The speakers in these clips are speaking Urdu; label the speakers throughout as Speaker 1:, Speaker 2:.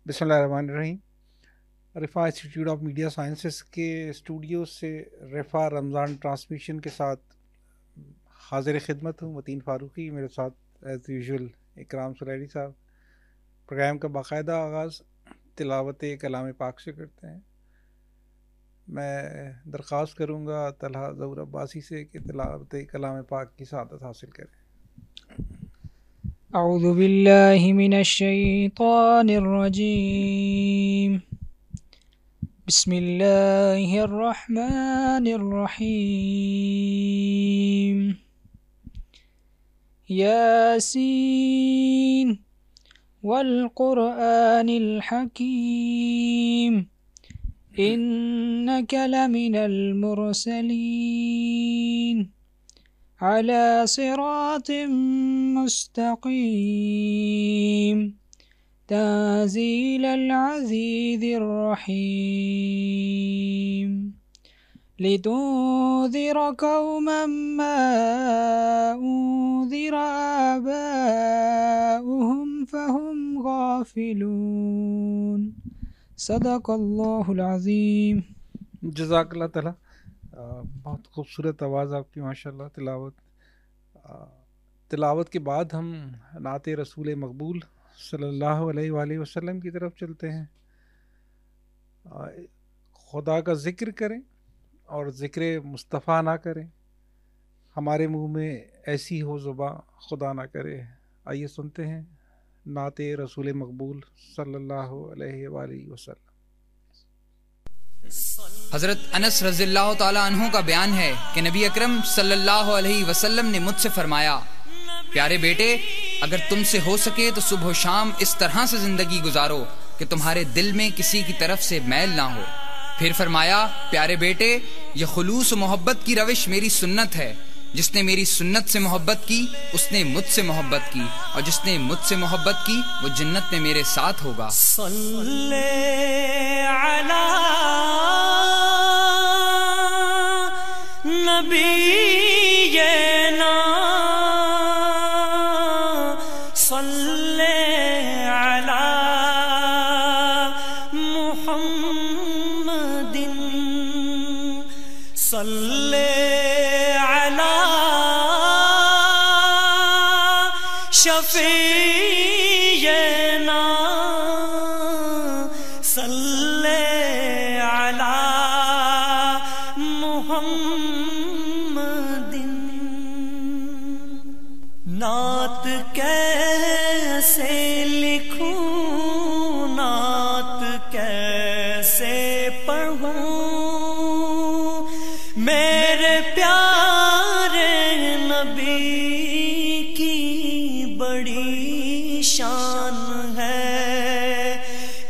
Speaker 1: بسم اللہ الرحمن الرحیم۔ رفا انسٹیٹیوٹ آف میڈیا سائنسز کے اسٹوڈیو سے رفا رمضان ٹرانسمیشن کے ساتھ حاضر خدمت ہوں۔ متین فاروقی میرے ساتھ ایز یوزول اکرام سلیری صاحب۔ پروگرام کا باقاعدہ آغاز تلاوت کلام پاک سے کرتے ہیں۔ میں درخواست کروں گا طلحہ ظہور عباسی سے کہ تلاوت کلام پاک کی سعادت حاصل کریں۔
Speaker 2: اعوذ باللہ من الشیطان الرجیم، بسم اللہ الرحمن الرحیم۔ یاسین والقرآن الحکیم انک لمن المرسلین على صراط مستقیم تنزیل العزیز الرحیم لتنذر قوما ما انذر آباؤهم فهم غافلون۔ صدق اللہ العظیم۔
Speaker 1: جزاک اللہ تعالیٰ، بہت خوبصورت آواز آپ کی ماشاءاللہ۔ تلاوت کے بعد ہم نعت رسول مقبول صلی اللہ علیہ وآلہ وسلم کی طرف چلتے ہیں۔ خدا کا ذکر کریں اور ذکر مصطفیٰ نہ کریں، ہمارے منہ میں ایسی ہو زباں خدا نہ کرے۔ آئیے سنتے ہیں نعت رسول مقبول صلی اللہ علیہ وآلہ وسلم۔
Speaker 3: حضرت انس رضی اللہ تعالیٰ عنہ کا بیان ہے کہ نبی اکرم صلی اللہ علیہ وسلم نے مجھ سے فرمایا، پیارے بیٹے، اگر تم سے ہو سکے تو صبح و شام اس طرح سے زندگی گزارو کہ تمہارے دل میں کسی کی طرف سے میل نہ ہو۔ پھر فرمایا، پیارے بیٹے، یہ خلوص و محبت کی روش میری سنت ہے۔ جس نے میری سنت سے محبت کی اس نے مجھ سے محبت کی، اور جس نے مجھ سے محبت کی وہ جنت میں میرے ساتھ ہوگا۔
Speaker 4: صلی علی نبینا صلی علی محمد صلی شفیعنا صلی علی محمد۔ نعت کیسے لکھوں، نعت کیسے پڑھوں، میرے پیارے نبی بڑی شان ہے۔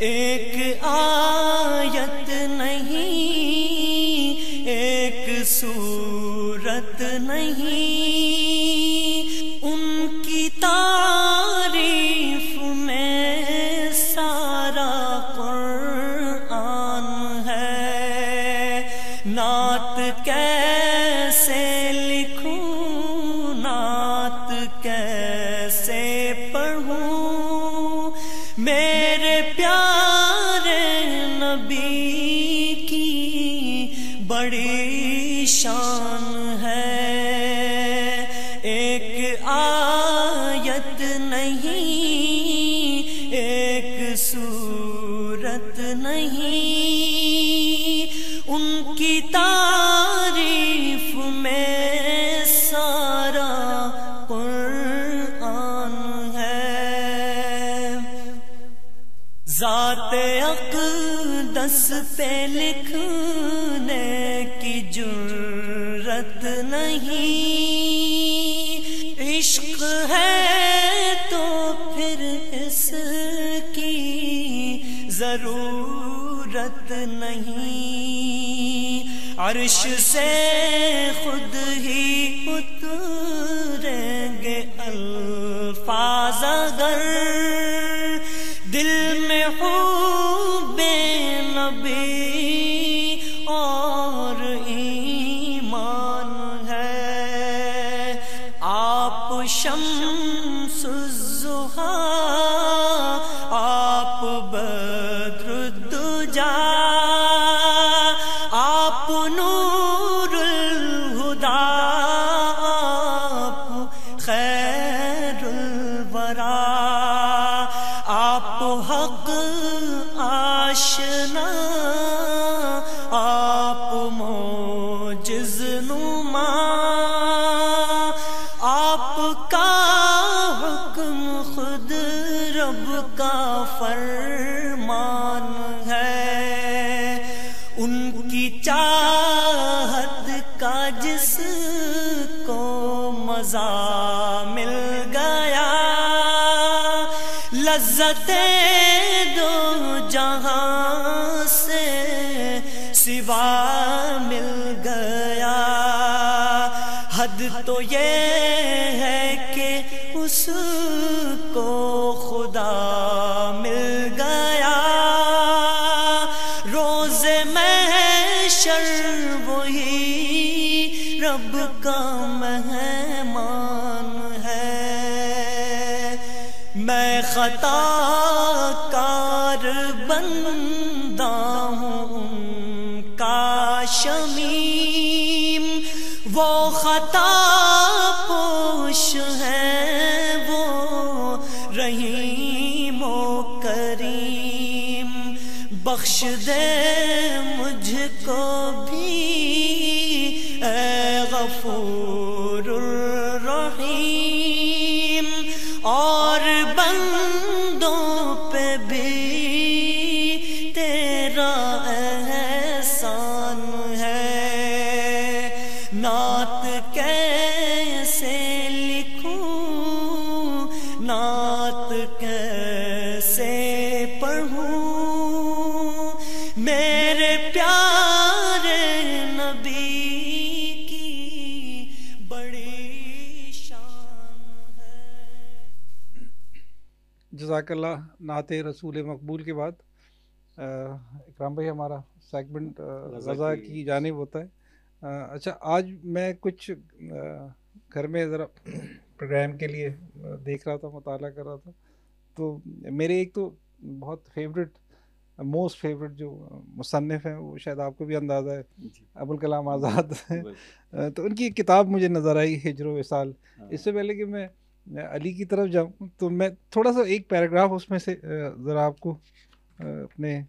Speaker 4: ایک آیت نہیں، ایک سورت نہیں، ان کی تعریف میں سارا قرآن ہے۔ نعت کیسے لکھوں، نعت کیسے پڑھوں، میرے پیارے نبی کی بڑی شان ہے۔ ایک آیت نہیں، ایک سورت نہیں، ان کی تعریف میں سارا قرآن ہے۔ ذات اقدس پہ لکھنے کی جرت نہیں، عشق ہے تو پھر اس کی ضرورت نہیں۔ عرش سے خود ہی اتریں گے الفاظ اگر دل میں حب نبی اور ایمان ہے۔ آپ شمس الضحیٰ، آپ حق آشنا آپ معجز نما آپ کا حکم خود رب کا فرمان ہے ان کی چاہت کا جس کو مزہ مل گیا لذت دو جہاں سے سوا مل گیا حد تو یہ ہے کہ اس کو خدا مل گیا روز محشر وہی رب کا مہمان ہے میں خطا کار بندہ ہوں ان کا شمیم وہ خطا پوش ہے وہ رحیم و کریم بخش دے مجھ کو بھی اے غفور الرحیم اور بندوں پہ بھی تیرا احسان ہے نعت کیسے لکھوں نعت کیسے پڑھوں میرے پیارے نبی کی بڑی شان ہے.
Speaker 1: جزاک اللہ. نعت رسول مقبول کے بعد اکرام بھائی ہمارا سیگمنٹ غزہ کی جانب ہوتا ہے. اچھا آج میں کچھ گھر میں ذرا پروگرام کے لیے دیکھ رہا تھا مطالعہ کر رہا تھا تو میرے ایک تو بہت فیوریٹ موسٹ فیوریٹ جو مصنف ہیں وہ شاید آپ کو بھی اندازہ ہے ابوالکلام آزاد تو ان کی ایک کتاب مجھے نظر آئی ہجر و وصال. اس سے پہلے کہ میں علی کی طرف جاؤں تو میں تھوڑا سا ایک پیراگراف اس میں سے ذرا آپ کو اپنے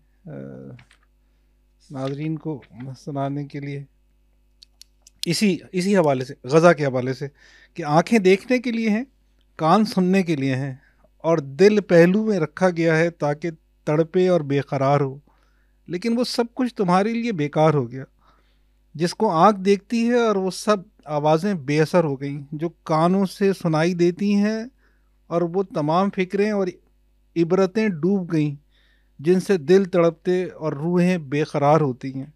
Speaker 1: ناظرین کو سنانے کے لیے اسی حوالے سے غزہ کے حوالے سے کہ آنکھیں دیکھنے کے لیے ہیں کان سننے کے لیے ہیں اور دل پہلو میں رکھا گیا ہے تاکہ تڑپے اور بے قرار ہو لیکن وہ سب کچھ تمہارے لیے بیکار ہو گیا. جس کو آنکھ دیکھتی ہے اور وہ سب آوازیں بے اثر ہو گئیں جو کانوں سے سنائی دیتی ہیں اور وہ تمام فکریں اور عبرتیں ڈوب گئیں جن سے دل تڑپتے اور روحیں بے قرار ہوتی ہیں.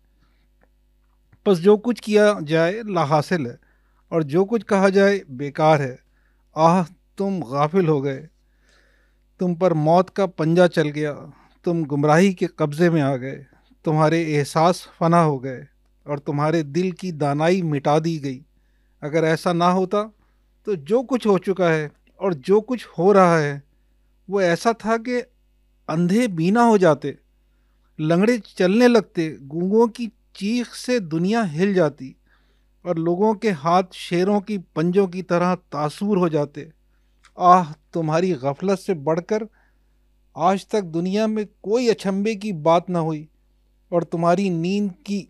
Speaker 1: پس جو کچھ کیا جائے لا حاصل ہے اور جو کچھ کہا جائے بیکار ہے. آہ تم غافل ہو گئے تم پر موت کا پنجہ چل گیا تم گمراہی کے قبضے میں آ گئے تمہارے احساس فنا ہو گئے اور تمہارے دل کی دانائی مٹا دی گئی. اگر ایسا نہ ہوتا تو جو کچھ ہو چکا ہے اور جو کچھ ہو رہا ہے وہ ایسا تھا کہ اندھے بینا ہو جاتے لنگڑے چلنے لگتے گونگوں کی چیخ سے دنیا ہل جاتی اور لوگوں کے ہاتھ شیروں کی پنجوں کی طرح تاثور ہو جاتے. آہ تمہاری غفلت سے بڑھ کر آج تک دنیا میں کوئی اچنبھے کی بات نہ ہوئی اور تمہاری نیند کی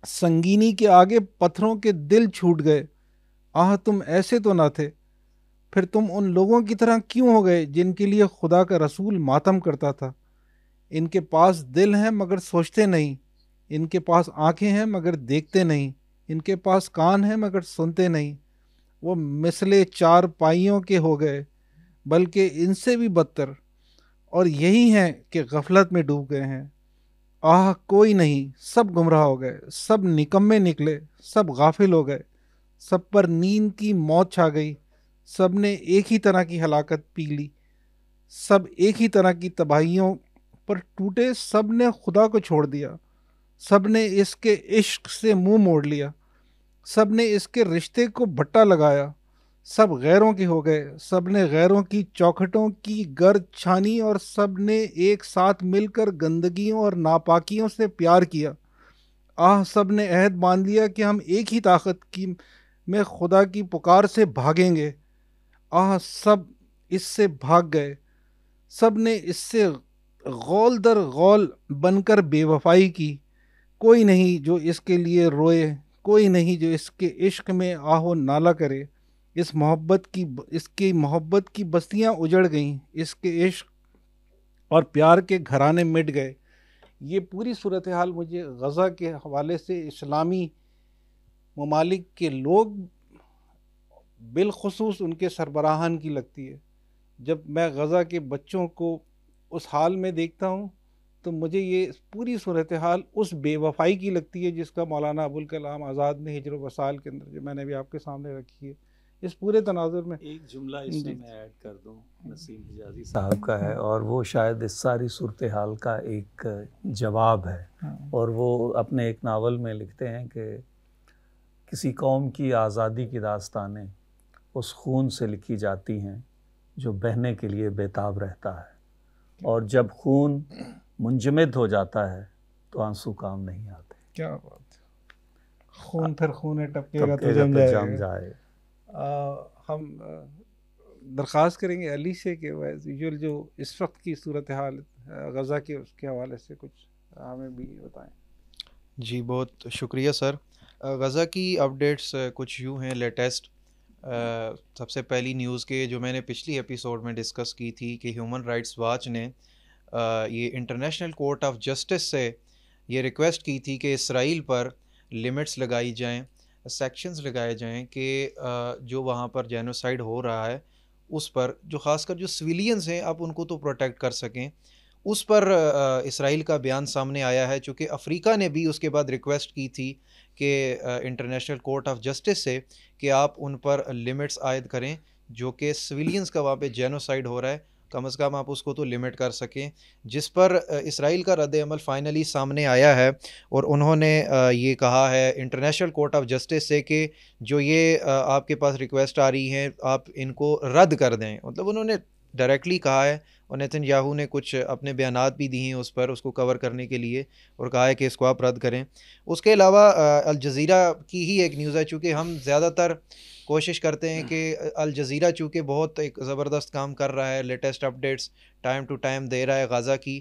Speaker 1: سنگینی کے آگے پتھروں کے دل چھوٹ گئے. آہ تم ایسے تو نہ تھے پھر تم ان لوگوں کی طرح کیوں ہو گئے جن کے لیے خدا کا رسول ماتم کرتا تھا. ان کے پاس دل ہیں مگر سوچتے نہیں ان کے پاس آنکھیں ہیں مگر دیکھتے نہیں ان کے پاس کان ہیں مگر سنتے نہیں. وہ مثل چار پائیوں کے ہو گئے بلکہ ان سے بھی بدتر اور یہی ہیں کہ غفلت میں ڈوب گئے ہیں. آہ کوئی نہیں سب گمراہ ہو گئے سب نکمے نکلے سب غافل ہو گئے سب پر نیند کی موت چھا گئی سب نے ایک ہی طرح کی ہلاکت پی لی سب ایک ہی طرح کی تباہیوں پر ٹوٹے سب نے خدا کو چھوڑ دیا سب نے اس کے عشق سے منہ موڑ لیا سب نے اس کے رشتے کو بھٹا لگایا سب غیروں کے ہو گئے سب نے غیروں کی چوکھٹوں کی گرد چھانی اور سب نے ایک ساتھ مل کر گندگیوں اور ناپاکیوں سے پیار کیا. آہ سب نے عہد باندھ لیا کہ ہم ایک ہی طاقت کی میں خدا کی پکار سے بھاگیں گے. آہ سب اس سے بھاگ گئے سب نے اس سے غول در غول بن کر بے وفائی کی. کوئی نہیں جو اس کے لیے روئے, کوئی نہیں جو اس کے عشق میں آہ و نالہ کرے. اس کی محبت کی بستیاں اجڑ گئیں, اس کے عشق اور پیار کے گھرانے مٹ گئے. یہ پوری صورتحال مجھے غزہ کے حوالے سے اسلامی ممالک کے لوگ بالخصوص ان کے سربراہان کی لگتی ہے. جب میں غزہ کے بچوں کو اس حال میں دیکھتا ہوں تو مجھے یہ پوری صورتحال اس بے وفائی کی لگتی ہے جس کا مولانا ابوالکلام آزاد نے ہجر و وصال کے اندر, جو میں نے بھی آپ کے سامنے رکھی ہے, اس پورے تناظر میں.
Speaker 5: ایک جملہ اس میں ایڈ کر دوں, نسیم حجازی صاحب کا ہے, اور وہ شاید اس ساری صورتحال کا ایک جواب ہے. اور وہ اپنے ایک ناول میں لکھتے ہیں کہ کسی قوم کی آزادی کی داستانیں اس خون سے لکھی جاتی ہیں جو بہنے کے لیے بیتاب رہتا ہے, اور جب خون منجمد ہو جاتا ہے تو آنسو کام نہیں آتے.
Speaker 1: کیا بات, خون پھر خون ہے, ٹپکے گا تو جم جائے. ہم درخواست کریں گے علی سے کہ یوزول جو اس وقت کی صورتحال غزہ کے اس کے حوالے سے کچھ ہمیں بھی بتائیں.
Speaker 6: جی بہت شکریہ سر. غزہ کی اپڈیٹس کچھ یوں ہیں لیٹسٹ. سب سے پہلی نیوز کے جو میں نے پچھلی ایپیسوڈ میں ڈسکس کی تھی کہ ہیومن رائٹس واچ نے یہ انٹرنیشنل کورٹ آف جسٹس سے یہ ریکویسٹ کی تھی کہ اسرائیل پر لمٹس لگائی جائیں, سیکشنز لگائے جائیں کہ جو وہاں پر جینوسائیڈ ہو رہا ہے اس پر, جو خاص کر جو سویلینز ہیں آپ ان کو تو پروٹیکٹ کر سکیں. اس پر اسرائیل کا بیان سامنے آیا ہے, چونکہ افریقہ نے بھی اس کے بعد ریکویسٹ کی تھی کہ انٹرنیشنل کورٹ آف جسٹس سے کہ آپ ان پر لمٹس عائد کریں, جو کہ سویلینز کا وہاں پہ جینوسائیڈ ہو رہا ہے, کم از کم آپ اس کو تو لمٹ کر سکیں. جس پر اسرائیل کا رد عمل فائنلی سامنے آیا ہے, اور انہوں نے یہ کہا ہے انٹرنیشنل کورٹ آف جسٹس سے کہ جو یہ آپ کے پاس ریکویسٹ آ رہی ہیں آپ ان کو رد کر دیں. مطلب انہوں نے ڈائریکٹلی کہا ہے, اور نیتن یاہو نے کچھ اپنے بیانات بھی دیے ہیں اس پر, اس کو کور کرنے کے لیے, اور کہا ہے کہ اس کو آپ رد کریں. اس کے علاوہ الجزیرہ کی ہی ایک نیوز ہے, چونکہ ہم زیادہ تر کوشش کرتے ہیں کہ الجزیرہ چونکہ بہت ایک زبردست کام کر رہا ہے, latest updates time to time دے رہا ہے غزہ کی,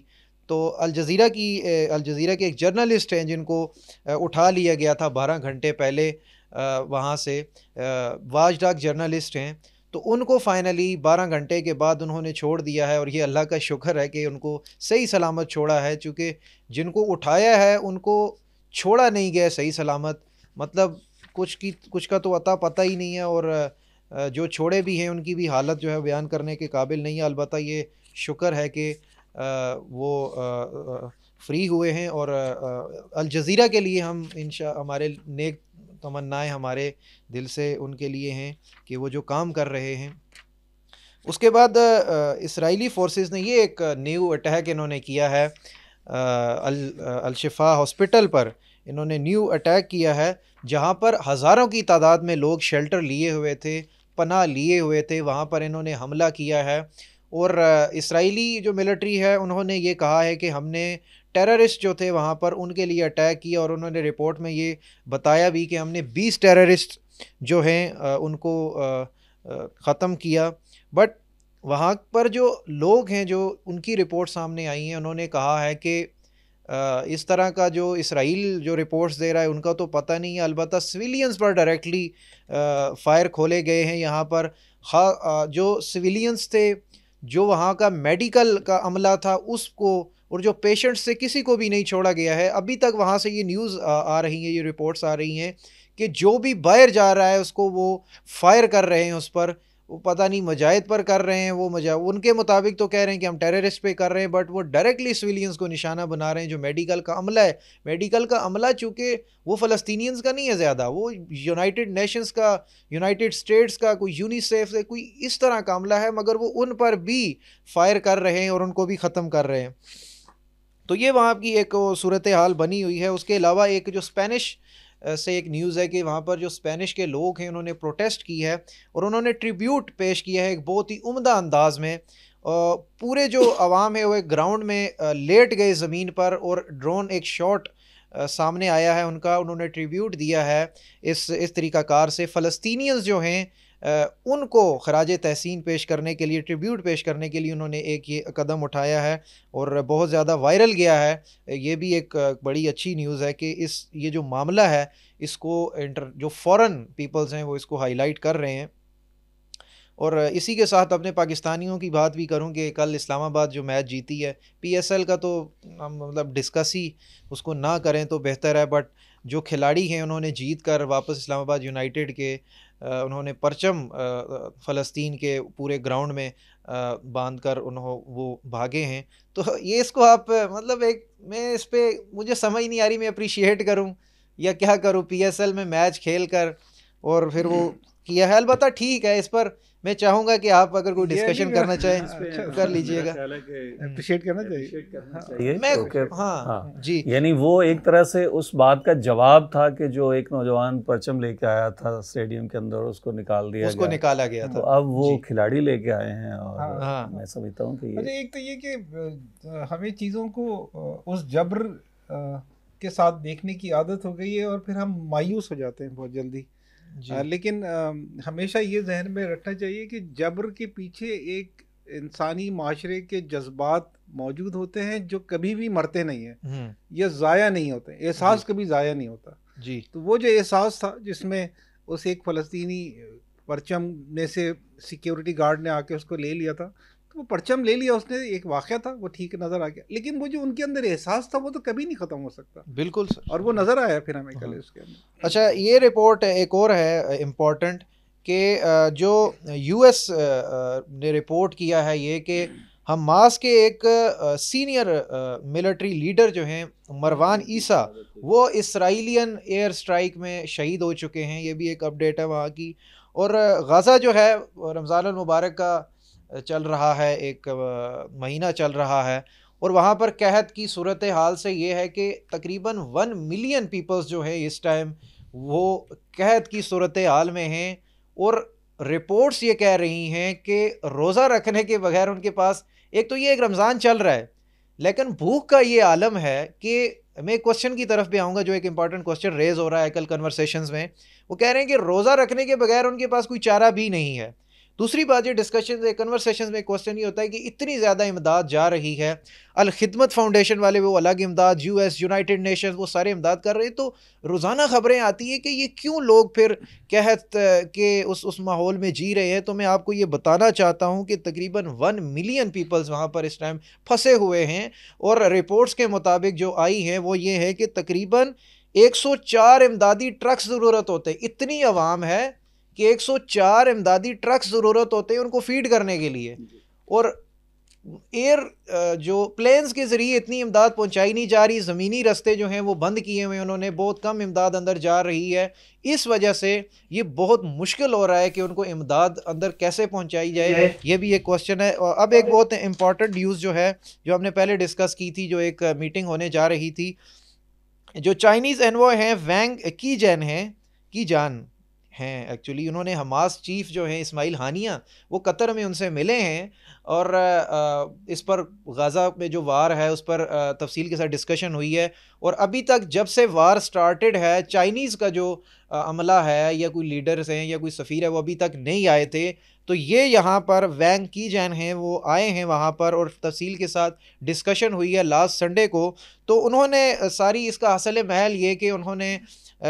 Speaker 6: تو الجزیرہ کے ایک جرنلسٹ ہیں جن کو اٹھا لیا گیا تھا 12 گھنٹے پہلے وہاں سے, واچ ڈاگ جرنلسٹ ہیں, تو ان کو فائنلی 12 گھنٹے کے بعد انہوں نے چھوڑ دیا ہے, اور یہ اللہ کا شکر ہے کہ ان کو صحیح سلامت چھوڑا ہے, چونکہ جن کو اٹھایا ہے ان کو چھوڑا نہیں گیا صحیح سلامت. مطلب کچھ کا تو عطا پتہ ہی نہیں ہے, اور جو چھوڑے بھی ہیں ان کی بھی حالت جو ہے بیان کرنے کے قابل نہیں ہے. البتہ یہ شکر ہے کہ وہ فری ہوئے ہیں, اور الجزیرہ کے لیے ہم ہمارے نیک تمنائیں ہمارے دل سے ان کے لیے ہیں کہ وہ جو کام کر رہے ہیں. اس کے بعد اسرائیلی فورسز نے یہ ایک نیو اٹیک انہوں نے کیا ہے الشفا ہاسپٹل پر. انہوں نے نیو اٹیک کیا ہے جہاں پر ہزاروں کی تعداد میں لوگ شیلٹر لیے ہوئے تھے, پناہ لیے ہوئے تھے, وہاں پر انہوں نے حملہ کیا ہے. اور اسرائیلی جو ملٹری ہے انہوں نے یہ کہا ہے کہ ہم نے ٹیررسٹ جو تھے وہاں پر ان کے لیے اٹیک کیا, اور انہوں نے رپورٹ میں یہ بتایا بھی کہ ہم نے 20 ٹیررسٹ جو ہیں ان کو ختم کیا. بٹ وہاں پر جو لوگ ہیں جو ان کی رپورٹ سامنے آئی ہیں, انہوں نے کہا ہے کہ اس طرح کا جو اسرائیل جو رپورٹس دے رہا ہے ان کا تو پتہ نہیں ہے, البتہ سویلینز پر ڈائریکٹلی فائر کھولے گئے ہیں. یہاں پر جو سویلینز تھے, جو وہاں کا میڈیکل کا عملہ تھا اس کو, اور جو پیشنٹس سے کسی کو بھی نہیں چھوڑا گیا ہے. ابھی تک وہاں سے یہ نیوز آ رہی ہیں, یہ رپورٹس آ رہی ہیں کہ جو بھی باہر جا رہا ہے اس کو وہ فائر کر رہے ہیں اس پر. وہ پتہ نہیں مجاہد پر کر رہے ہیں, وہ ان کے مطابق تو کہہ رہے ہیں کہ ہم ٹیررسٹ پہ کر رہے ہیں, بٹ وہ ڈائریکٹلی سویلینز کو نشانہ بنا رہے ہیں. جو میڈیکل کا عملہ ہے, میڈیکل کا عملہ چونکہ وہ فلسطینینز کا نہیں ہے زیادہ, وہ یونائٹڈ نیشنز کا, یونائٹڈ اسٹیٹس کا, کوئی یونیسیف سے, کوئی اس طرح کا عملہ ہے, مگر وہ ان پر بھی فائر کر رہے ہیں اور ان کو بھی ختم کر رہے ہیں. تو یہ وہاں کی ایک صورتحال بنی ہوئی ہے. اس کے علاوہ ایک جو اسپینش سے ایک نیوز ہے کہ وہاں پر جو اسپینش کے لوگ ہیں انہوں نے پروٹیسٹ کی ہے, اور انہوں نے ٹریبیوٹ پیش کیا ہے ایک بہت ہی عمدہ انداز میں. پورے جو عوام ہے وہ ایک گراؤنڈ میں لیٹ گئے زمین پر, اور ڈرون ایک شاٹ سامنے آیا ہے ان کا, انہوں نے ٹریبیوٹ دیا ہے اس طریقہ کار سے. فلسطینیز جو ہیں ان کو خراج تحسین پیش کرنے کے لیے، ٹریبیوٹ پیش کرنے کے لیے انہوں نے ایک یہ قدم اٹھایا ہے اور بہت زیادہ وائرل گیا ہے. یہ بھی ایک بڑی اچھی نیوز ہے کہ یہ جو معاملہ ہے اس کو جو فورن پیپلز ہیں وہ اس کو ہائی لائٹ کر رہے ہیں. اور اسی کے ساتھ اپنے پاکستانیوں کی بات بھی کروں کہ کل اسلام آباد جو میچ جیتی ہے، پی ایس ایل کا تو مطلب ڈسکس ہی اس کو نہ کریں تو بہتر ہے، بٹ جو کھلاڑی ہیں انہوں نے جیت کر واپس اسلام آباد یونائٹڈ کے انہوں نے پرچم فلسطین کے پورے گراؤنڈ میں باندھ کر وہ بھاگے ہیں. تو یہ اس کو آپ مطلب میں اس پہ مجھے سمجھ نہیں آ رہی میں اپریشیٹ کروں یا کیا کروں. پی ایس ایل میں میچ کھیل کر اور پھر وہ کیا ہے. البتہ ٹھیک ہے، اس پر میں چاہوں گا کہ آپ اگر کوئی ڈسکشن کرنا چاہیں کر لیجئے گا.
Speaker 1: اپریشیٹ کرنا چاہیے.
Speaker 6: ہاں جی،
Speaker 5: یعنی وہ ایک طرح سے اس بات کا جواب تھا کہ جو ایک نوجوان پرچم لے کے آیا تھا اسٹیڈیم کے اندر، اس کو نکالا گیا تھا. تو اب وہ کھلاڑی لے کے آئے ہیں اور میں سمجھتا ہوں کہ
Speaker 1: ایک تو یہ کہ ہمیں چیزوں کو اس جبر کے ساتھ دیکھنے کی عادت ہو گئی ہے اور پھر ہم مایوس ہو جاتے ہیں بہت جلدی. لیکن ہمیشہ یہ ذہن میں رکھنا چاہیے کہ جبر کے پیچھے ایک انسانی معاشرے کے جذبات موجود ہوتے ہیں جو کبھی بھی مرتے نہیں ہیں یا ضائع نہیں ہوتے. احساس کبھی ضائع نہیں ہوتا.
Speaker 6: جی،
Speaker 1: تو وہ جو احساس تھا جس میں اس ایک فلسطینی پرچم میں سے سیکیورٹی گارڈ نے آ کے اس کو لے لیا تھا، تو وہ پرچم لے لیا، اس نے ایک واقعہ تھا وہ ٹھیک نظر آ گیا، لیکن وہ جو ان کے اندر احساس تھا وہ تو کبھی نہیں ختم ہو سکتا.
Speaker 6: بالکل سر.
Speaker 1: اور وہ نظر آیا پھر ہمیں کل اس کے اندر.
Speaker 6: اچھا، یہ رپورٹ ایک اور ہے امپورٹنٹ کہ جو یو ایس نے رپورٹ کیا ہے یہ کہ حماس کے ایک سینئر ملٹری لیڈر جو ہیں مروان عیسیٰ، وہ اسرائیلین ایئر سٹرائک میں شہید ہو چکے ہیں. یہ بھی ایک اپڈیٹ ہے وہاں کی. اور غزہ جو ہے رمضان المبارک کا چل رہا ہے، ایک مہینہ چل رہا ہے، اور وہاں پر قحط کی صورتحال سے یہ ہے کہ تقریباً 1 ملین پیپلز جو ہے اس ٹائم وہ قحط کی صورتحال میں ہیں. اور رپورٹس یہ کہہ رہی ہیں کہ روزہ رکھنے کے بغیر ان کے پاس، ایک تو یہ ایک رمضان چل رہا ہے لیکن بھوک کا یہ عالم ہے کہ میں ایک کوسچن کی طرف بھی آؤں گا جو ایک امپورٹنٹ کوسچن ریز ہو رہا ہے کل کنورسیشنز میں. وہ کہہ رہے ہیں کہ روزہ رکھنے کے بغیر ان کے پاس کوئی چارہ بھی نہیں ہے. دوسری بات یہ ڈسکشن کنورسیشنز میں کوسچن یہ ہوتا ہے کہ اتنی زیادہ امداد جا رہی ہے، الخدمت فاؤنڈیشن والے وہ الگ امداد، یو ایس، یونائٹڈ نیشنز، وہ سارے امداد کر رہے ہیں. تو روزانہ خبریں آتی ہیں کہ یہ کیوں لوگ پھر قحط کے اس ماحول میں جی رہے ہیں. تو میں آپ کو یہ بتانا چاہتا ہوں کہ تقریباً 1 ملین پیپلز وہاں پر اس ٹائم پھنسے ہوئے ہیں. اور رپورٹس کے مطابق جو آئی ہیں وہ یہ ہے کہ تقریباً 104 امدادی ٹرکس ضرورت ہوتے ہیں. اتنی عوام ہے کہ 104 امدادی ٹرکس ضرورت ہوتے ہیں ان کو فیڈ کرنے کے لیے. اور ایئر جو پلینز کے ذریعے اتنی امداد پہنچائی نہیں جا رہی، زمینی رستے جو ہیں وہ بند کیے ہوئے انہوں نے، بہت کم امداد اندر جا رہی ہے. اس وجہ سے یہ بہت مشکل ہو رہا ہے کہ ان کو امداد اندر کیسے پہنچائی جائے. یہ بھی ایک کوسچن ہے. اور اب ایک بہت امپورٹنٹ نیوز جو ہے جو ہم نے پہلے ڈسکس کی تھی، جو ایک میٹنگ ہونے جا رہی تھی، جو چائنیز انوائے ہیں وینگ کی جان ہیں ایکچولی، انہوں نے حماس چیف جو ہیں اسماعیل ہانیہ، وہ قطر میں ان سے ملے ہیں اور اس پر غزہ میں جو وار ہے اس پر تفصیل کے ساتھ ڈسکشن ہوئی ہے. اور ابھی تک جب سے وار سٹارٹڈ ہے چائنیز کا جو عملہ ہے یا کوئی لیڈرز ہیں یا کوئی سفیر ہے وہ ابھی تک نہیں آئے تھے. تو یہ یہاں پر وینگ کی جان ہیں وہ آئے ہیں وہاں پر اور تفصیل کے ساتھ ڈسکشن ہوئی ہے لاسٹ سنڈے کو. تو انہوں نے ساری اس کا حاصل محل یہ کہ انہوں نے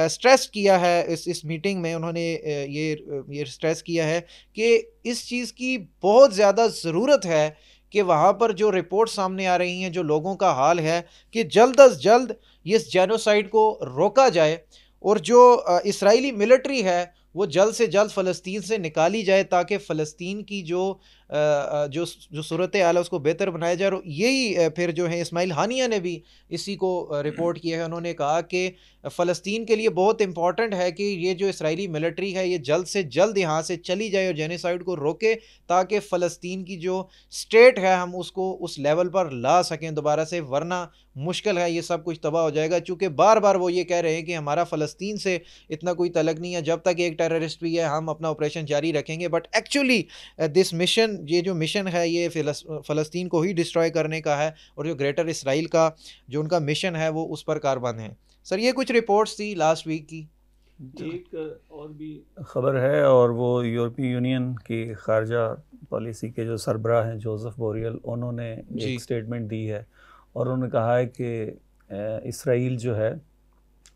Speaker 6: سٹریس کیا ہے اس میٹنگ میں، انہوں نے یہ سٹریس کیا ہے کہ اس چیز کی بہت زیادہ ضرورت ہے کہ وہاں پر جو رپورٹ سامنے آ رہی ہیں، جو لوگوں کا حال ہے، کہ جلد از جلد اس جینوسائیڈ کو روکا جائے اور جو اسرائیلی ملٹری ہے وہ جلد سے جلد فلسطین سے نکالی جائے تاکہ فلسطین کی جو صورت حال ہے اس کو بہتر بنایا جائے. اور یہی پھر جو ہے اسماعیل ہانیہ نے بھی اسی کو رپورٹ کیا ہے. انہوں نے کہا کہ فلسطین کے لیے بہت امپورٹنٹ ہے کہ یہ جو اسرائیلی ملٹری ہے یہ جلد سے جلد یہاں سے چلی جائے اور جینوسائیڈ کو روکے تاکہ فلسطین کی جو سٹیٹ ہے ہم اس کو اس لیول پر لا سکیں دوبارہ سے، ورنہ مشکل ہے، یہ سب کچھ تباہ ہو جائے گا. چونکہ بار بار وہ یہ کہہ رہے ہیں کہ ہمارا فلسطین سے اتنا کوئی تعلق نہیں ہے، جب تک ایک ٹیررسٹ بھی ہے ہم اپنا آپریشن جاری رکھیں گے. بٹ ایکچولی دس مشن، یہ جو مشن ہے یہ فلسطین کو ہی ڈسٹروائے کرنے کا ہے، اور جو گریٹر اسرائیل کا جو ان کا مشن ہے وہ اس پر کاربند ہے. سر یہ کچھ رپورٹس تھی لاسٹ ویک کی.
Speaker 5: ایک اور بھی خبر ہے، اور وہ یورپی یونین کی خارجہ پالیسی کے جو سربراہ ہیں جوزف بوریل، انہوں نے ایک سٹیٹمنٹ دی ہے اور انہوں نے کہا ہے کہ اسرائیل جو ہے،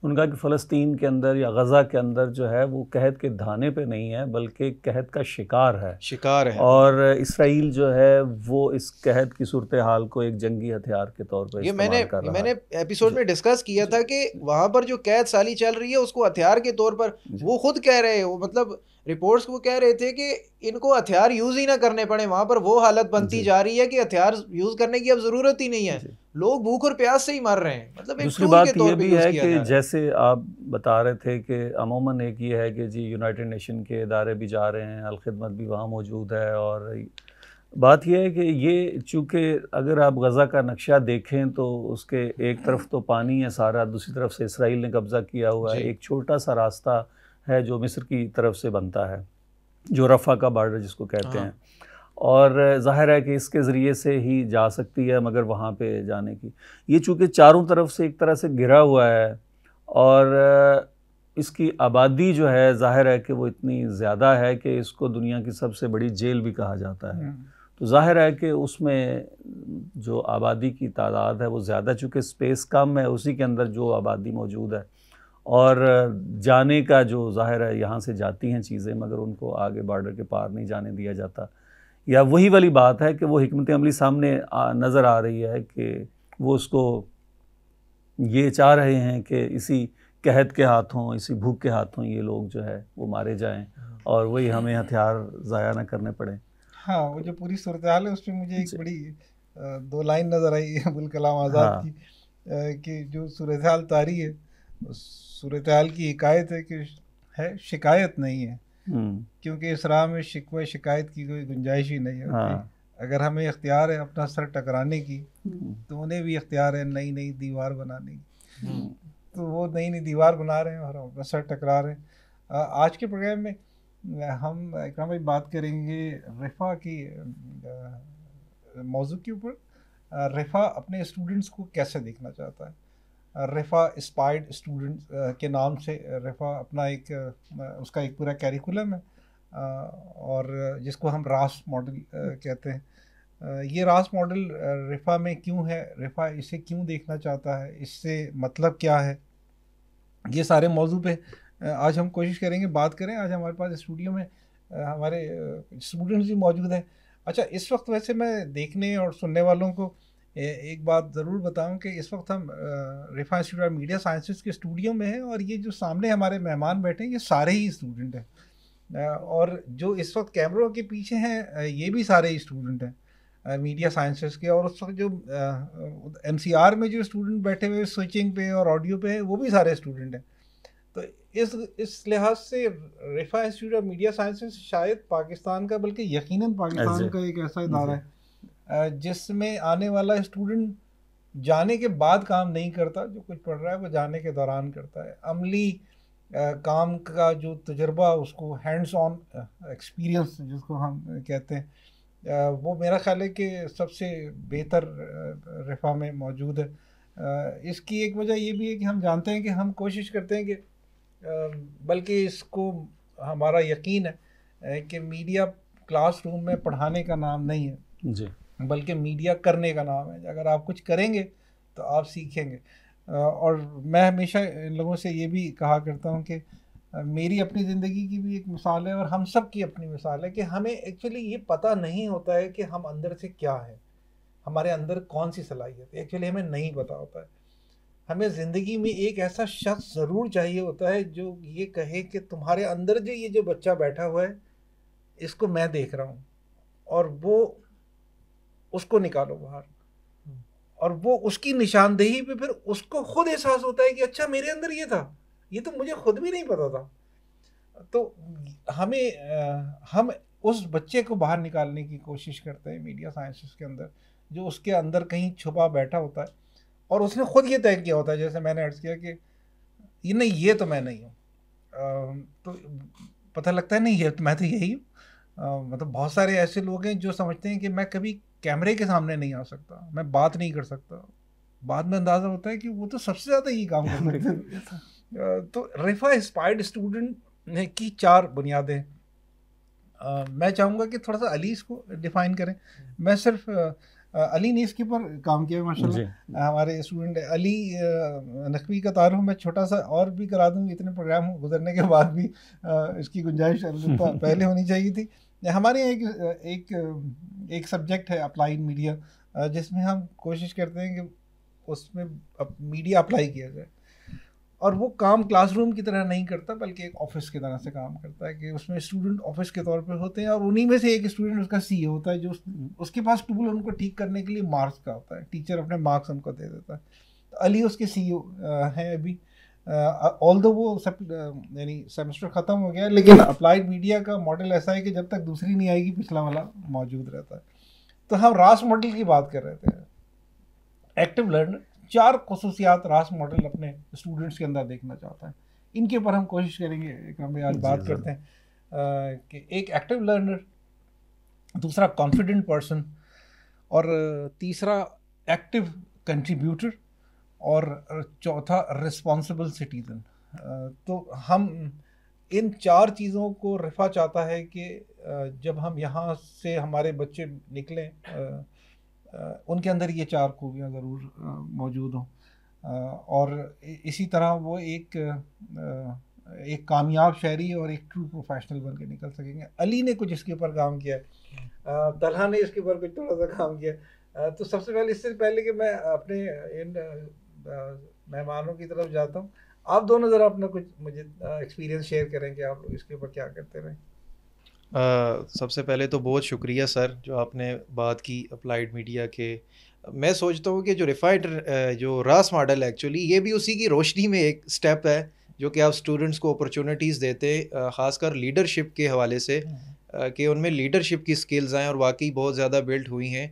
Speaker 5: ان کا کہ فلسطین کے اندر یا غزہ کے اندر جو ہے وہ قحط کے دھانے پہ نہیں ہے بلکہ قحط کا شکار ہے، اور اسرائیل جو ہے وہ اس قحط کی صورتحال کو ایک جنگی ہتھیار کے طور پر استعمال کر رہا ہے۔
Speaker 6: میں نے ایپیسوڈ میں ڈسکس کیا تھا کہ وہاں پر جو قحط سالی چل رہی ہے اس کو ہتھیار کے طور پر وہ خود کہہ رہے ہیں، مطلب رپورٹس کو کہہ رہے تھے کہ ان کو ہتھیار یوز ہی نہ کرنے پڑے، وہاں پر وہ حالت بنتی جا رہی ہے کہ ہتھیار یوز کرنے کی اب ضرورت ہی نہیں ہے، لوگ بھوک اور پیاس سے ہی مر رہے ہیں۔ مطلب
Speaker 5: دوسری بات یہ بھی ہے کہ جیسے آپ بتا رہے تھے کہ عموماً ایک یہ ہے کہ جی یونائٹڈ نیشن کے ادارے بھی جا رہے ہیں، الخدمت بھی وہاں موجود ہے، اور بات یہ ہے کہ یہ چونکہ اگر آپ غزہ کا نقشہ دیکھیں تو اس کے ایک طرف تو پانی ہے سارا، دوسری طرف سے اسرائیل نے قبضہ کیا ہوا ہے، ایک چھوٹا سا راستہ ہے جو مصر کی طرف سے بنتا ہے، جو رفح کا بارڈر جس کو کہتے ہیں، اور ظاہر ہے کہ اس کے ذریعے سے ہی جا سکتی ہے، مگر وہاں پہ جانے کی یہ چونکہ چاروں طرف سے ایک طرح سے گھرا ہوا ہے، اور اس کی آبادی جو ہے ظاہر ہے کہ وہ اتنی زیادہ ہے کہ اس کو دنیا کی سب سے بڑی جیل بھی کہا جاتا ہے، تو ظاہر ہے کہ اس میں جو آبادی کی تعداد ہے وہ زیادہ، چونکہ اسپیس کم ہے اسی کے اندر جو آبادی موجود ہے، اور جانے کا جو ظاہر ہے یہاں سے جاتی ہیں چیزیں مگر ان کو آگے بارڈر کے پار نہیں جانے دیا جاتا، یا وہی والی بات ہے کہ وہ حکمت عملی سامنے نظر آ رہی ہے کہ وہ اس کو یہ چاہ رہے ہیں کہ اسی قحط کے ہاتھوں، اسی بھوک کے ہاتھوں یہ لوگ جو ہے وہ مارے جائیں اور وہی ہمیں ہتھیار ضائع نہ کرنے پڑیں۔
Speaker 1: ہاں، وہ جو پوری صورتحال ہے اس پہ مجھے ایک بڑی دو لائن نظر آئی ابوالکلام آزاد کی، کہ جو صورتحال طاری ہے صورتحال کی حکایت ہے کہ ہے شکایت نہیں ہے، کیونکہ اس راہ میں شکوہ شکایت کی کوئی گنجائش ہی نہیں ہوتی۔ اگر ہمیں اختیار ہے اپنا سر ٹکرانے کی تو انہیں بھی اختیار ہے نئی نئی دیوار بنانے کی، تو وہ نئی نئی دیوار بنا رہے ہیں اور ہم اپنا سر ٹکرا رہے ہیں۔ آج کے پروگرام میں ہم اکرم بھائی بات کریں گے رفا کی موضوع کے اوپر۔ رفا اپنے اسٹوڈنٹس کو کیسے دیکھنا چاہتا ہے؟ رفا اسپائرڈ اسٹوڈنٹ کے نام سے رفا اپنا ایک اس کا ایک پورا کیریکولم ہے، اور جس کو ہم راس ماڈل کہتے ہیں۔ یہ راس ماڈل رفا میں کیوں ہے، رفا اسے کیوں دیکھنا چاہتا ہے، اس سے مطلب کیا ہے، یہ سارے موضوع پہ آج ہم کوشش کریں گے بات کریں۔ آج ہمارے پاس اسٹوڈیو میں ہمارے اسٹوڈنٹس بھی موجود ہیں۔ اچھا، اس وقت ویسے میں دیکھنے اور سننے والوں کو ایک بات ضرور بتاؤں کہ اس وقت ہم رفا انسٹیٹیوٹ آف میڈیا سائنسز کے اسٹوڈیو میں ہیں، اور یہ جو سامنے ہمارے مہمان بیٹھے ہیں یہ سارے ہی اسٹوڈنٹ ہیں، اور جو اس وقت کیمروں کے پیچھے ہیں یہ بھی سارے ہی اسٹوڈنٹ ہیں میڈیا سائنسز کے، اور اس وقت جو ایم سی آر میں جو اسٹوڈنٹ بیٹھے ہوئے سوئچنگ پہ اور آڈیو پہ ہیں وہ بھی سارے اسٹوڈنٹ ہیں۔ تو اس لحاظ سے رفا انسٹیٹیوٹ آف میڈیا سائنسز شاید پاکستان کا بلکہ یقیناً پاکستان کا ایک ایسا ادارہ ہے جس میں آنے والا اسٹوڈنٹ جانے کے بعد کام نہیں کرتا، جو کچھ پڑھ رہا ہے وہ جانے کے دوران کرتا ہے۔ عملی کام کا جو تجربہ، اس کو ہینڈز آن ایکسپیرینس جس کو ہم کہتے ہیں، وہ میرا خیال ہے کہ سب سے بہتر رفا میں موجود ہے۔ اس کی ایک وجہ یہ بھی ہے کہ ہم جانتے ہیں کہ ہم کوشش کرتے ہیں کہ بلکہ اس کو ہمارا یقین ہے کہ میڈیا کلاس روم میں پڑھانے کا نام نہیں ہے
Speaker 5: جی،
Speaker 1: بلکہ میڈیا کرنے کا نام ہے۔ اگر آپ کچھ کریں گے تو آپ سیکھیں گے، اور میں ہمیشہ ان لوگوں سے یہ بھی کہا کرتا ہوں کہ میری اپنی زندگی کی بھی ایک مثال ہے اور ہم سب کی اپنی مثال ہے کہ ہمیں ایکچولی یہ پتہ نہیں ہوتا ہے کہ ہم اندر سے کیا ہے، ہمارے اندر کون سی صلاحیت ہے، ایکچولی ہمیں نہیں پتہ ہوتا ہے۔ ہمیں زندگی میں ایک ایسا شخص ضرور چاہیے ہوتا ہے جو یہ کہے کہ تمہارے اندر جو یہ جو بچہ بیٹھا ہوا ہے اس کو میں دیکھ رہا ہوں، اور وہ اس کو نکالو باہر، اور وہ اس کی نشاندہی پہ پھر اس کو خود احساس ہوتا ہے کہ اچھا میرے اندر یہ تھا، یہ تو مجھے خود بھی نہیں پتا تھا۔ تو ہم اس بچے کو باہر نکالنے کی کوشش کرتے ہیں میڈیا سائنسز کے اندر، جو اس کے اندر کہیں چھپا بیٹھا ہوتا ہے اور اس نے خود یہ طے کیا ہوتا ہے، جیسے میں نے عرض کیا کہ یہ نہیں، یہ تو میں نہیں ہوں، تو پتہ لگتا ہے نہیں یہ میں تو یہی ہوں۔ مطلب بہت سارے ایسے لوگ ہیں جو سمجھتے ہیں کہ میں کبھی کیمرے کے سامنے نہیں آ سکتا، میں بات نہیں کر سکتا، بعد میں اندازہ ہوتا ہے کہ وہ تو سب سے زیادہ یہی کام کرتا ہے۔ تو رفا انسپائرڈ اسٹوڈنٹ کی 4 بنیادیں میں چاہوں گا کہ تھوڑا سا علی اس کو ڈیفائن کریں. میں صرف علی نے اس کے اوپر کام کیا ماشاء اللہ. ہمارے اسٹوڈنٹ علی نقوی کا تعارف میں چھوٹا سا اور بھی کرا دوں, اتنے پروگرام گزرنے کے بعد بھی اس کی گنجائش پہلے ہونی چاہیے تھی. ہمارے یہاں ایک سبجیکٹ ہے اپلائیڈ میڈیا, جس میں ہم کوشش کرتے ہیں کہ اس میں میڈیا اپلائی کیا جائے, اور وہ کام کلاس روم کی طرح نہیں کرتا بلکہ ایک آفس کی طرح سے کام کرتا ہے, کہ اس میں اسٹوڈنٹ آفس کے طور پہ ہوتے ہیں, اور انہی میں سے ایک اسٹوڈنٹ اس کا سی اے ہوتا ہے, جو اس کے پاس ٹول ان کو ٹھیک کرنے کے لیے مارکس کا ہوتا ہے. ٹیچر اپنے مارکس ان کو دے دیتا ہے. تو علی اس کے سی اے ہیں ابھی, آلدو وہ یعنی سیمسٹر ختم ہو گیا, لیکن اپلائیڈ میڈیا کا ماڈل ایسا ہے کہ جب تک دوسری نہیں آئے گی پچھلا والا موجود رہتا ہے. تو ہم راس ماڈل کی بات کر رہے تھے. ایکٹیو لرنر 4 خصوصیات راس ماڈل اپنے اسٹوڈنٹس کے اندر دیکھنا چاہتا ہے. ان کے اوپر ہم کوشش کریں گے, اکرم بھائی آج بات کرتے ہیں کہ ایک ایکٹیو لرنر, دوسرا کانفیڈنٹ پرسن, اور تیسرا ایکٹیو کنٹریبیوٹر, اور چوتھا رسپانسبل سٹیزن. تو ہم ان 4 چیزوں کو رفا چاہتا ہے کہ جب ہم یہاں سے ہمارے بچے نکلیں ان کے اندر یہ 4 خوبیاں ضرور موجود ہوں, اور اسی طرح وہ ایک کامیاب شہری اور ایک ٹرو پروفیشنل بن کے نکل سکیں گے. علی نے کچھ اس کے اوپر کام کیا ہے, طلحہ نے اس کے اوپر کچھ تھوڑا سا کام کیا. تو سب سے پہلے, اس سے پہلے کہ میں اپنے ان مہمانوں کی طرف جاتا ہوں, آپ دونوں ذرا اپنا کچھ مجھے ایکسپیرینس شیئر کریں کہ آپ لوگ اس کے اوپر کیا کرتے رہے.
Speaker 6: سب سے پہلے تو بہت شکریہ سر جو آپ نے بات کی اپلائیڈ میڈیا کے. میں سوچتا ہوں کہ جو جو راس ماڈل ایکچولی یہ بھی اسی کی روشنی میں ایک سٹیپ ہے جو کہ آپ اسٹوڈنٹس کو اپرچونیٹیز دیتے, خاص کر لیڈرشپ کے حوالے سے, کہ ان میں لیڈرشپ کی سکلز آئیں, اور واقعی بہت زیادہ بلڈ ہوئی ہیں.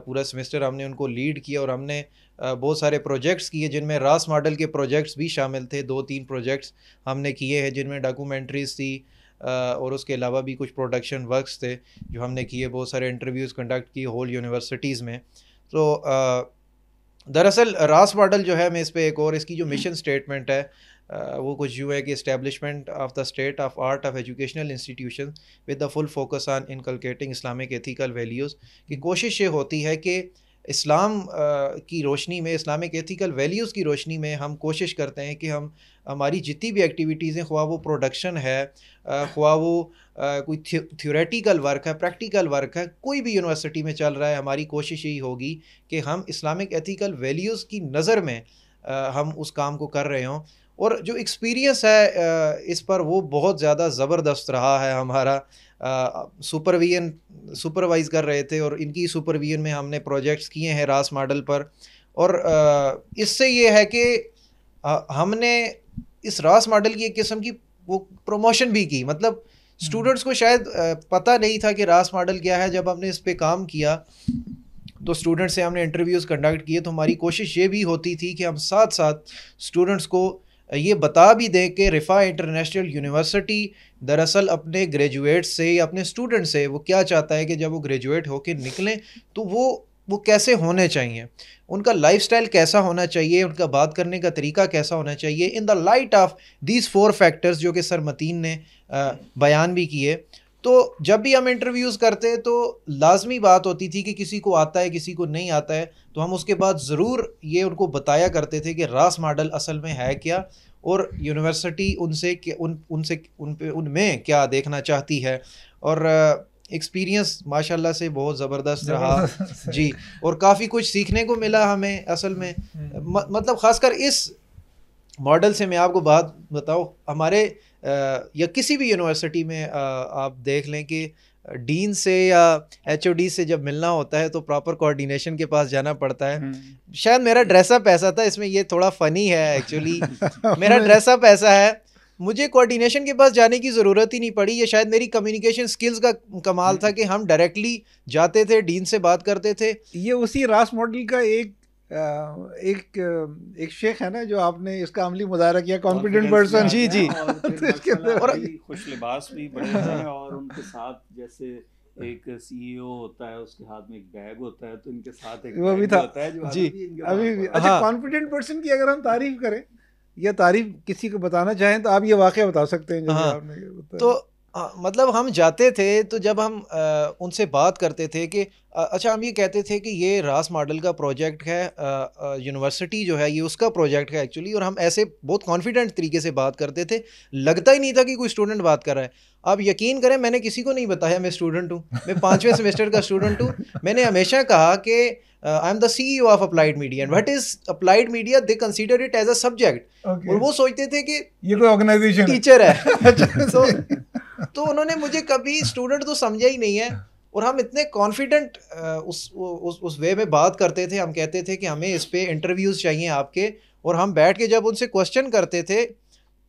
Speaker 6: پورا سیمسٹر ہم نے ان کو لیڈ کیا, اور ہم نے بہت سارے پروجیکٹس کیے جن میں راس ماڈل کے پروجیکٹس بھی شامل تھے. 2-3 پروجیکٹس ہم نے کیے ہیں جن میں ڈاکومنٹریز تھی, اور اس کے علاوہ بھی کچھ پروڈکشن ورکس تھے جو ہم نے کیے. بہت سارے انٹرویوز کنڈکٹ کیے ہول یونیورسٹیز میں. تو دراصل راس ماڈل جو ہے, میں اس پہ ایک اور اس کی جو مشن اسٹیٹمنٹ ہے وہ کچھ یوں ہے کہ establishment of the state of art of educational institution with the full focus on inculcating Islamic ethical values. کی کوشش یہ ہوتی ہے کہ اسلام کی روشنی میں, اسلامک ایتھیکل ویلیوز کی روشنی میں ہم کوشش کرتے ہیں کہ ہم ہماری جتنی بھی ایکٹیویٹیز ہیں, خواہ وہ پروڈکشن ہے, خواہ وہ کوئی تھیوریٹیکل ورک ہے, پریکٹیکل ورک ہے, کوئی بھی یونیورسٹی میں چل رہا ہے, ہماری کوشش یہی ہوگی کہ ہم اسلامک ایتھیکل ویلیوز کی نظر میں ہم اس کام کو کر رہے ہوں. اور جو ایکسپیرینس ہے اس پر وہ بہت زیادہ زبردست رہا ہے ہمارا. سپروائز کر رہے تھے, اور ان کی سپرویژن میں ہم نے پروجیکٹس کیے ہیں راس ماڈل پر. اور اس سے یہ ہے کہ ہم نے اس راس ماڈل کی ایک قسم کی وہ پروموشن بھی کی. مطلب اسٹوڈنٹس کو شاید پتہ نہیں تھا کہ راس ماڈل کیا ہے. جب ہم نے اس پہ کام کیا تو اسٹوڈنٹ سے ہم نے انٹرویوز کنڈکٹ کیے, تو ہماری کوشش یہ بھی ہوتی تھی کہ ہم ساتھ ساتھ اسٹوڈنٹس کو یہ بتا بھی دیں کہ رفا انٹرنیشنل یونیورسٹی دراصل اپنے گریجویٹ سے یا اپنے اسٹوڈنٹ سے وہ کیا چاہتا ہے کہ جب وہ گریجویٹ ہو کے نکلیں تو وہ کیسے ہونے چاہیے, ان کا لائف سٹائل کیسا ہونا چاہیے, ان کا بات کرنے کا طریقہ کیسا ہونا چاہیے, in the light of these 4 factors جو کہ سر متین نے بیان بھی کیے. تو جب بھی ہم انٹرویوز کرتے تو لازمی بات ہوتی تھی کہ کسی کو آتا ہے کسی کو نہیں آتا ہے, تو ہم اس کے بعد ضرور یہ ان کو بتایا کرتے تھے کہ راس ماڈل اصل میں ہے کیا, اور یونیورسٹی ان میں کیا دیکھنا چاہتی ہے. اور ایکسپیرینس ماشاءاللہ سے بہت زبردست رہا جی, اور کافی کچھ سیکھنے کو ملا ہمیں اصل میں. مطلب خاص کر اس ماڈل سے میں آپ کو بات بتاؤں, ہمارے یا کسی بھی یونیورسٹی میں آپ دیکھ لیں کہ ڈین سے یا ایچ او ڈی سے جب ملنا ہوتا ہے تو پراپر کوآرڈینیشن کے پاس جانا پڑتا ہے. شاید میرا ڈریس اپ ایسا تھا, اس میں یہ تھوڑا فنی ہے ایکچولی, میرا ڈریس اپ ایسا ہے, مجھے کوآرڈینیشن کے پاس جانے کی ضرورت ہی نہیں پڑی. یہ شاید میری کمیونیکیشن سکلز کا کمال تھا کہ ہم ڈائریکٹلی جاتے تھے, ڈین سے بات کرتے تھے.
Speaker 1: یہ اسی راس ماڈل کا ایک شیخ ہے نا جو آپ نے اس کا عملی مظاہرہ کیا, کانفیڈنٹ پرسن.
Speaker 6: جی جی,
Speaker 7: اور خوش لباس بھی بڑے ہیں, اور ان کے ساتھ جیسے ایک سی ای او ہوتا ہے اس کے ہاتھ میں ایک بیگ ہوتا ہے, تو ان کے ساتھ ایک
Speaker 1: وہ بھی تھا
Speaker 7: ہوتا ہے جو
Speaker 1: جی ابھی بھی. اچھا, کانفیڈنٹ پرسن کی اگر ہم تعریف کریں یا تعریف کسی کو بتانا چاہیں تو آپ یہ واقعہ بتا سکتے ہیں جو آپ نے بتایا.
Speaker 6: تو مطلب ہم جاتے تھے تو جب ہم ان سے بات کرتے تھے کہ اچھا ہم یہ کہتے تھے کہ یہ راس ماڈل کا پروجیکٹ ہے, یونیورسٹی جو ہے یہ اس کا پروجیکٹ ہے ایکچولی, اور ہم ایسے بہت کانفیڈنٹ طریقے سے بات کرتے تھے, لگتا ہی نہیں تھا کہ کوئی اسٹوڈنٹ بات کر رہا ہے. آپ یقین کریں میں نے کسی کو نہیں بتایا میں اسٹوڈنٹ ہوں, میں 5ویں سیمسٹر کا اسٹوڈنٹ ہوں. میں نے ہمیشہ کہا کہ I am the CEO of applied media, and what is applied media, they consider it as a subject, اور وہ سوچتے تھے کہ
Speaker 1: یہ کوئی آرگنائزیشن
Speaker 6: ٹیچر ہے. تو انہوں نے مجھے کبھی اسٹوڈنٹ تو سمجھا ہی نہیں ہے, اور ہم اتنے کانفیڈنٹ اس وے میں بات کرتے تھے. ہم کہتے تھے کہ ہمیں اس پہ انٹرویوز چاہیے آپ کے, اور ہم بیٹھ کے جب ان سے کوشچن کرتے تھے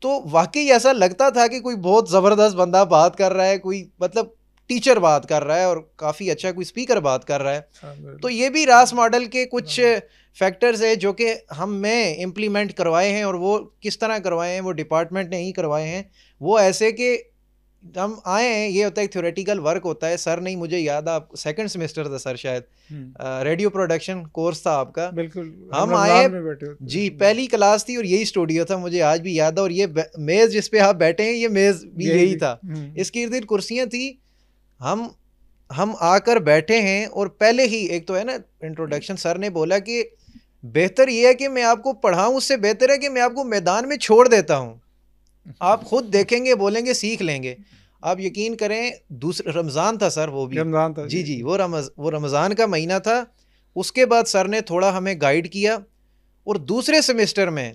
Speaker 6: تو واقعی ایسا لگتا تھا کہ کوئی بہت زبردست بندہ بات کر رہا ہے, کوئی مطلب ٹیچر بات کر رہا ہے, اور کافی اچھا کوئی اسپیکر بات کر رہا ہے. تو یہ بھی راس ماڈل کے کچھ فیکٹرز ہیں جو کہ میں امپلیمنٹ کروائے ہیں, اور وہ کس طرح کروائے ہیں وہ ڈپارٹمنٹ نے ہی کروائے ہیں. وہ ایسے کہ ہم آئے ہیں, یہ ہوتا ہے تھیوریٹیکل ورک ہوتا ہے. سر نہیں, مجھے یاد ہے آپ 2nd سیمسٹر تھا سر, شاید ریڈیو پروڈکشن کورس تھا آپ کا.
Speaker 1: بالکل
Speaker 6: ہم آئے جی, پہلی کلاس تھی اور یہی اسٹوڈیو تھا, مجھے آج بھی یاد ہے. اور یہ میز جس پہ آپ بیٹھے ہیں یہ میز بھی یہی تھا, اس کے ارد گرد کرسیاں تھیں. ہم آ کر بیٹھے ہیں, اور پہلے ہی ایک تو ہے نا انٹروڈکشن, سر نے بولا کہ بہتر یہ ہے کہ میں آپ کو پڑھاؤں, اس سے بہتر ہے کہ میں آپ کو میدان میں چھوڑ دیتا ہوں, آپ خود دیکھیں گے, بولیں گے, سیکھ لیں گے. آپ یقین کریں دوسرا رمضان تھا سر, وہ بھی
Speaker 1: رمضان تھا
Speaker 6: جی, وہ رمضان کا مہینہ تھا. اس کے بعد سر نے تھوڑا ہمیں گائیڈ کیا, اور دوسرے سیمسٹر میں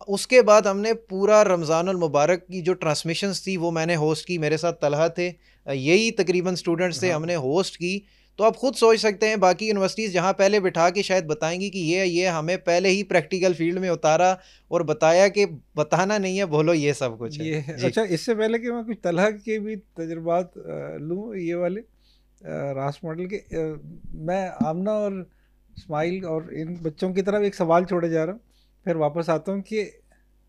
Speaker 6: اس کے بعد ہم نے پورا رمضان المبارک کی جو ٹرانسمیشنز تھی وہ میں نے ہوسٹ کی, میرے ساتھ طلحہ تھے, یہی تقریباً اسٹوڈنٹس تھے, ہم نے ہوسٹ کی. تو آپ خود سوچ سکتے ہیں باقی یونیورسٹیز جہاں پہلے بٹھا کے شاید بتائیں گی کہ یہ ہمیں پہلے ہی پریکٹیکل فیلڈ میں اتارا اور بتایا کہ بتانا نہیں ہے, بولو یہ سب کچھ ہے.
Speaker 1: اچھا, اس سے پہلے کہ میں کچھ طلحہ کے بھی تجربات لوں یہ والے راس ماڈل کے, میں آمنہ اور اسماعیل اور ان بچوں کی طرف ایک سوال چھوڑے جا رہا ہوں, پھر واپس آتا ہوں. کہ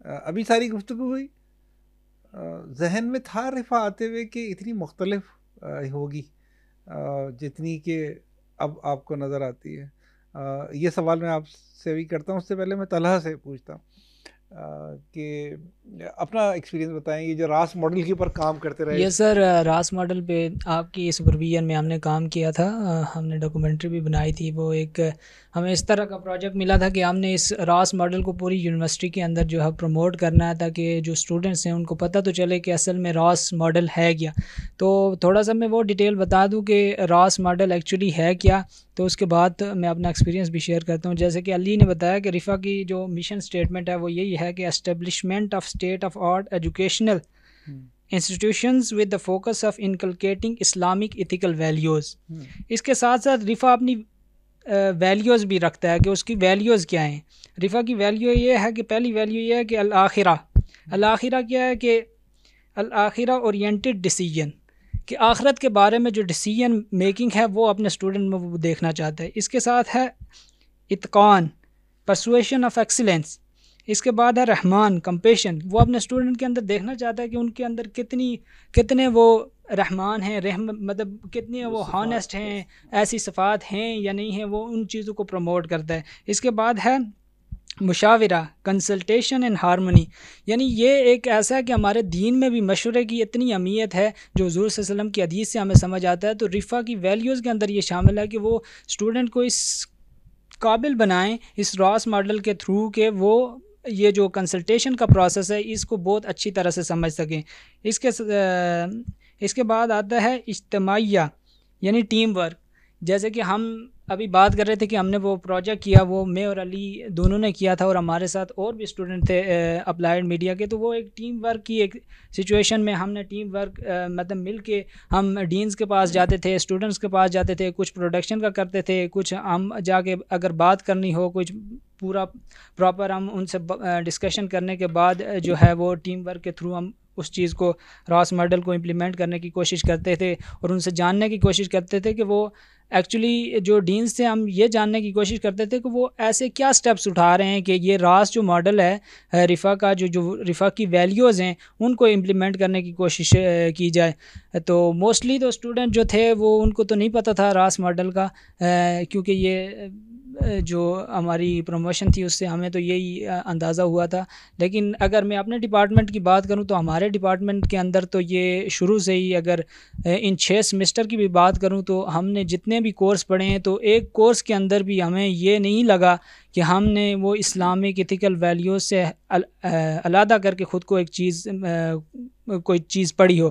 Speaker 1: ابھی ساری گفتگو ہوئی, ذہن میں تھا رفا آتے ہوئے کہ اتنی مختلف ہوگی جتنی کہ اب آپ کو نظر آتی ہے. یہ سوال میں آپ سے بھی کرتا ہوں. اس سے پہلے میں طلحہ سے پوچھتا ہوں کہ اپنا ایکسپیرینس بتائیں, یہ جو راس ماڈل کے اوپر کام کرتے رہے.
Speaker 2: یہ سر راس ماڈل پہ آپ کی سپرویژن میں ہم نے کام کیا تھا, ہم نے ڈاکومنٹری بھی بنائی تھی. وہ ایک ہمیں اس طرح کا پروجیکٹ ملا تھا کہ ہم نے اس راس ماڈل کو پوری یونیورسٹی کے اندر جو ہے پروموٹ کرنا ہے, تاکہ جو اسٹوڈنٹس ہیں ان کو پتہ تو چلے کہ اصل میں راس ماڈل ہے کیا. تو تھوڑا سا میں وہ ڈیٹیل بتا دوں کہ راس ماڈل ایکچولی ہے کیا, تو اس کے بعد میں اپنا ایکسپیرینس بھی شیئر کرتا ہوں. جیسے کہ علی نے بتایا کہ رفا کی جو مشن اسٹیٹمنٹ ہے وہ یہی ہے کہ establishment of state of art educational institutions with the focus of inculcating Islamic ethical values. اس کے ساتھ ساتھ رفا اپنی ویلیوز بھی رکھتا ہے کہ اس کی ویلیوز کیا ہیں. رفا کی ویلیو یہ ہے کہ پہلی ویلیو یہ ہے کہ الآخرہ کیا ہے کہ الآخرہ اورینٹڈ ڈیسیجن, کہ آخرت کے بارے میں جو ڈیسیجن میکنگ ہے وہ اپنے اسٹوڈنٹ میں وہ دیکھنا چاہتا ہے. اس کے ساتھ ہے اتقان, پرسویشن آف ایکسیلنس. اس کے بعد ہے رحمان, کمپیشن. وہ اپنے اسٹوڈنٹ کے اندر دیکھنا چاہتا ہے کہ ان کے اندر کتنے وہ رحمان ہیں, مطلب کتنے وہ ہانیسٹ ہیں, ایسی صفات ہیں یا نہیں ہیں, وہ ان چیزوں کو پروموٹ کرتا ہے. اس کے بعد ہے مشاورہ, کنسلٹیشن اینڈ ہارمونی. یعنی یہ ایک ایسا ہے کہ ہمارے دین میں بھی مشورے کی اتنی اہمیت ہے جو حضور صلی اللہ علیہ وسلم کی حدیث سے ہمیں سمجھ آتا ہے. تو رفا کی ویلیوز کے اندر یہ شامل ہے کہ وہ اسٹوڈنٹ کو اس قابل بنائیں اس راس ماڈل کے تھرو کہ وہ یہ جو کنسلٹیشن کا پروسیس ہے اس کو بہت اچھی طرح سے سمجھ سکیں. اس کے بعد آتا ہے اجتماعیہ, یعنی ٹیم ورک. جیسے کہ ہم ابھی بات کر رہے تھے کہ ہم نے وہ پروجیکٹ کیا, وہ میں اور علی دونوں نے کیا تھا, اور ہمارے ساتھ اور بھی اسٹوڈنٹ تھے اپلائیڈ میڈیا کے. تو وہ ایک ٹیم ورک کی ایک سچویشن میں ہم نے ٹیم ورک مطلب مل کے ہم ڈینز کے پاس جاتے تھے, اسٹوڈنٹس کے پاس جاتے تھے, کچھ پروڈکشن کا کرتے تھے, کچھ ہم جا کے اگر بات کرنی ہو کچھ پورا پراپر ہم ان سے ڈسکشن کرنے کے بعد جو ہے وہ ٹیم ورک کے تھرو ہم اس چیز کو راس ماڈل کو امپلیمنٹ کرنے کی کوشش کرتے تھے, اور ان سے جاننے کی کوشش کرتے تھے کہ وہ ایکچولی جو ڈینز سے ہم یہ جاننے کی کوشش کرتے تھے کہ وہ ایسے کیا سٹیپس اٹھا رہے ہیں کہ یہ راس جو ماڈل ہے رفا کا, جو رفا کی ویلیوز ہیں ان کو امپلیمنٹ کرنے کی کوشش کی جائے. تو موسٹلی تو اسٹوڈنٹ جو تھے وہ ان کو تو نہیں پتہ تھا راس ماڈل کا, کیونکہ یہ جو ہماری پروموشن تھی اس سے ہمیں تو یہی اندازہ ہوا تھا. لیکن اگر میں اپنے ڈپارٹمنٹ کی بات کروں تو ہمارے ڈپارٹمنٹ کے اندر تو یہ شروع سے ہی, اگر ان 6 سیمسٹر کی بھی بات کروں تو ہم نے جتنے بھی کورس پڑھے ہیں تو ایک کورس کے اندر بھی ہمیں یہ نہیں لگا کہ ہم نے وہ اسلامک ایتھیکل ویلیوز سے علیحدہ کر کے خود کو ایک چیز کوئی چیز پڑھی ہو.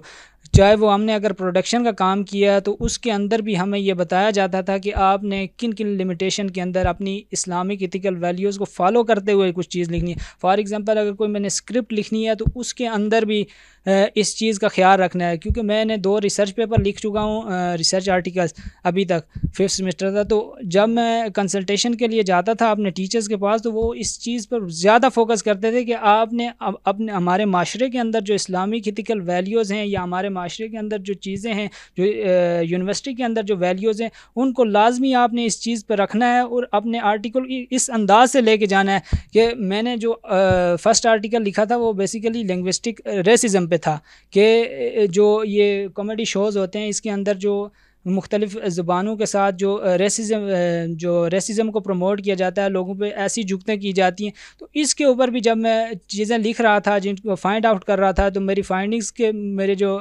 Speaker 2: چاہے وہ ہم نے اگر پروڈکشن کا کام کیا تو اس کے اندر بھی ہمیں یہ بتایا جاتا تھا کہ آپ نے کن کن لمیٹیشن کے اندر اپنی اسلامک ایتھیکل ویلیوز کو فالو کرتے ہوئے کچھ چیز لکھنی ہے. فار ایگزامپل اگر کوئی میں نے اسکرپٹ لکھنی ہے تو اس کے اندر بھی اس چیز کا خیال رکھنا ہے, کیونکہ میں نے 2 ریسرچ پیپر لکھ چکا ہوں, ریسرچ آرٹیکلس ابھی تک 5th سیمسٹر تھا. تو جب میں کنسلٹیشن کے لیے جاتا تھا اپنے ٹیچرز کے پاس تو وہ اس چیز پر زیادہ فوکس کرتے تھے کہ آپ نے اپنے ہمارے معاشرے کے اندر جو اسلامک ایتھیکل ویلیوز ہیں یا ہمارے معاشرے کے اندر جو چیزیں ہیں, جو یونیورسٹی کے اندر جو ویلیوز ہیں, ان کو لازمی آپ نے اس چیز پہ رکھنا ہے اور اپنے آرٹیکل اس انداز سے لے کے جانا ہے. کہ میں نے جو فرسٹ آرٹیکل لکھا تھا وہ بیسیکلی لنگوسٹک ریسزم پہ تھا, کہ جو یہ کامیڈی شوز ہوتے ہیں اس کے اندر جو مختلف زبانوں کے ساتھ جو ریسزم کو پروموٹ کیا جاتا ہے, لوگوں پہ ایسی جگتیں کی جاتی ہیں. تو اس کے اوپر بھی جب میں چیزیں لکھ رہا تھا, جن کو فائنڈ آؤٹ کر رہا تھا, تو میری فائنڈنگز کے میرے جو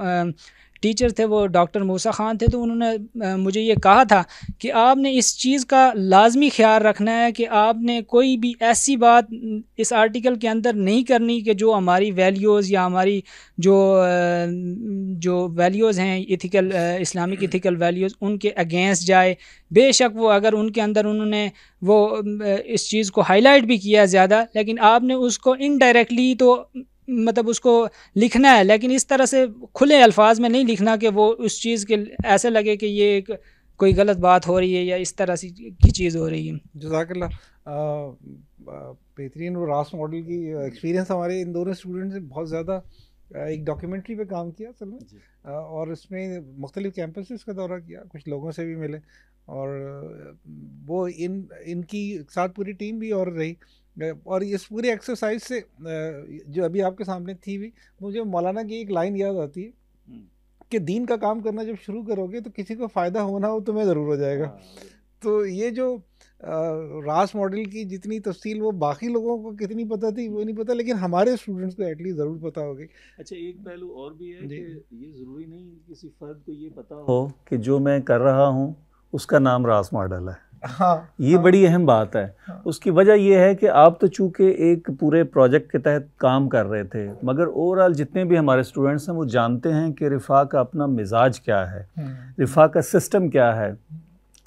Speaker 2: ٹیچر تھے وہ ڈاکٹر موسیٰ خان تھے, تو انہوں نے مجھے یہ کہا تھا کہ آپ نے اس چیز کا لازمی خیال رکھنا ہے کہ آپ نے کوئی بھی ایسی بات اس آرٹیکل کے اندر نہیں کرنی کہ جو ہماری ویلیوز یا ہماری جو ویلیوز ہیں ایتھیکل اسلامک ایتھیکل ویلیوز ان کے اگینسٹ جائے. بے شک وہ اگر ان کے اندر انہوں نے وہ اس چیز کو ہائی لائٹ بھی کیا زیادہ, لیکن آپ نے اس کو انڈائریکٹلی تو مطلب اس کو لکھنا ہے, لیکن اس طرح سے کھلے الفاظ میں نہیں لکھنا کہ وہ اس چیز کے ایسے لگے کہ یہ ایک کوئی غلط بات ہو رہی ہے یا اس طرح کی چیز ہو رہی ہے.
Speaker 1: جزاک اللہ, بہترین. وہ راس ماڈل کی ایکسپیرینس ہمارے ان دونوں اسٹوڈنٹس نے بہت زیادہ ایک ڈاکیومنٹری پہ کام کیا اصل میں, اور اس میں مختلف کیمپسز کا دورہ کیا, کچھ لوگوں سے بھی ملے, اور وہ ان کی ساتھ پوری ٹیم بھی اور رہی. اور اس پورے ایکسرسائز سے جو ابھی آپ کے سامنے تھی بھی, مجھے مولانا کی ایک لائن یاد آتی ہے کہ دین کا کام کرنا جب شروع کرو گے تو کسی کو فائدہ ہونا ہو تمہیں ضرور ہو جائے گا. تو یہ جو راس ماڈل کی جتنی تفصیل وہ باقی لوگوں کو کتنی پتہ تھی وہ نہیں پتہ, لیکن ہمارے اسٹوڈنٹس کو ایٹ لیسٹ ضرور پتہ ہوگی.
Speaker 7: اچھا, ایک پہلو اور بھی ہے کہ یہ ضروری نہیں کسی فرد کو یہ پتہ
Speaker 5: ہو کہ جو میں کر رہا ہوں اس کا نام راس ماڈل ہے. یہ بڑی اہم بات ہے. اس کی وجہ یہ ہے کہ آپ تو چونکہ ایک پورے پروجیکٹ کے تحت کام کر رہے تھے, مگر اوور آل جتنے بھی ہمارے اسٹوڈنٹس ہیں وہ جانتے ہیں کہ رفاع کا اپنا مزاج کیا ہے, رفاع کا سسٹم کیا ہے.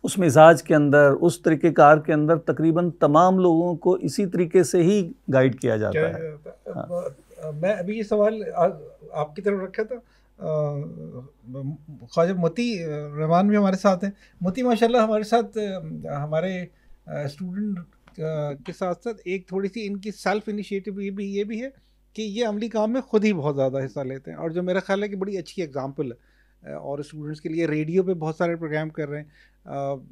Speaker 5: اس مزاج کے اندر, اس طریقہ کار کے اندر تقریباً تمام لوگوں کو اسی طریقے سے ہی گائیڈ کیا جاتا ہے.
Speaker 1: میں ابھی یہ سوال آپ کی طرف رکھا تھا, خواجہ متی رحمان بھی ہمارے ساتھ ہیں. متی ماشاءاللہ ہمارے ساتھ, ہمارے اسٹوڈنٹ کے ساتھ ساتھ ایک تھوڑی سی ان کی سیلف انیشیٹو یہ بھی ہے کہ یہ عملی کام میں خود ہی بہت زیادہ حصہ لیتے ہیں, اور جو میرا خیال ہے کہ بڑی اچھی ایگزامپل ہے, اور اسٹوڈنٹس کے لیے ریڈیو پہ بہت سارے پروگرام کر رہے ہیں.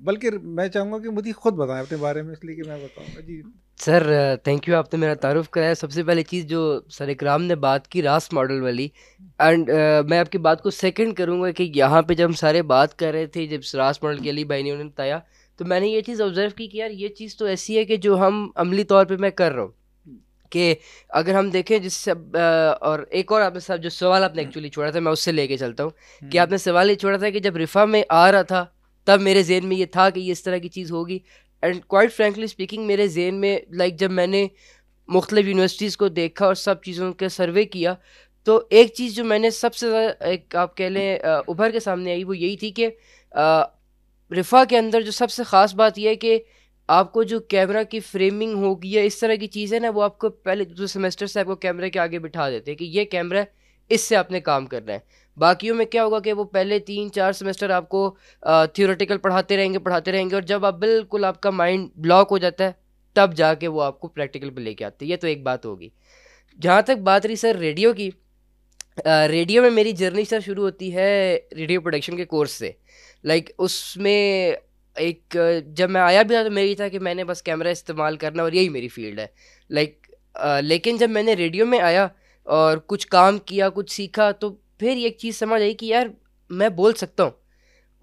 Speaker 1: بلکہ میں چاہوں گا کہ مجھے خود بتائیں اپنے بارے میں, اس لیے کہ میں بتاؤں گا. جی
Speaker 8: سر, تھینک یو, آپ نے میرا تعارف کرایا. سب سے پہلی چیز جو سر اکرام نے بات کی راس ماڈل والی, اینڈ میں آپ کی بات کو سیکنڈ کروں گا کہ یہاں پہ جب ہم سارے بات کر رہے تھے, جب راس ماڈل کے علی بھائی نے انہوں نے بتایا, تو میں نے یہ چیز آبزرو کی کہ یار یہ چیز تو ایسی ہے کہ جو ہم عملی طور پہ میں کر رہا ہوں. کہ اگر ہم دیکھیں جس سے, اور ایک اور آپ نے صاحب جو سوال آپ نے ایکچولی چھوڑا تھا میں اس سے لے کے چلتا ہوں, کہ آپ نے سوال یہ چھوڑا تھا کہ جب رفاع میں آ رہا تھا تب میرے ذہن میں یہ تھا کہ یہ اس طرح کی چیز ہوگی. اینڈ کوائٹ فرینکلی اسپیکنگ میرے ذہن میں لائک جب میں نے مختلف یونیورسٹیز کو دیکھا اور سب چیزوں کے سروے کیا, تو ایک چیز جو میں نے سب سے زیادہ ایک آپ کہہ لیں ابھر کے سامنے آئی وہ یہی تھی کہ رفاع کے اندر جو سب سے خاص بات یہ ہے کہ آپ کو جو کیمرہ کی فریمنگ ہوگی یا اس طرح کی چیزیں نا, وہ آپ کو پہلے دوسرے سیمسٹر سے آپ کو کیمرے کے آگے بٹھا دیتے ہیں کہ یہ کیمرہ ہے, اس سے آپ نے کام کرنا ہے. باقیوں میں کیا ہوگا کہ وہ پہلے 3-4 سیمسٹر آپ کو تھیوریٹیکل پڑھاتے رہیں گے, اور جب آپ بالکل آپ کا مائنڈ بلاک ہو جاتا ہے تب جا کے وہ آپ کو پریکٹیکل پہ لے کے آتے ہیں. یہ تو ایک بات ہوگی. جہاں تک بات رہی سر ریڈیو کی, ریڈیو میں میری جرنی سر شروع ہوتی ہے ریڈیو پروڈکشن کے کورس سے. لائک اس میں ایک جب میں آیا بھی تھا تو میری تھا کہ میں نے بس کیمرہ استعمال کرنا اور یہی میری فیلڈ ہے. لیکن جب میں نے ریڈیو میں آیا اور کچھ کام کیا, کچھ سیکھا, تو پھر ایک چیز سمجھ آئی کہ یار میں بول سکتا ہوں,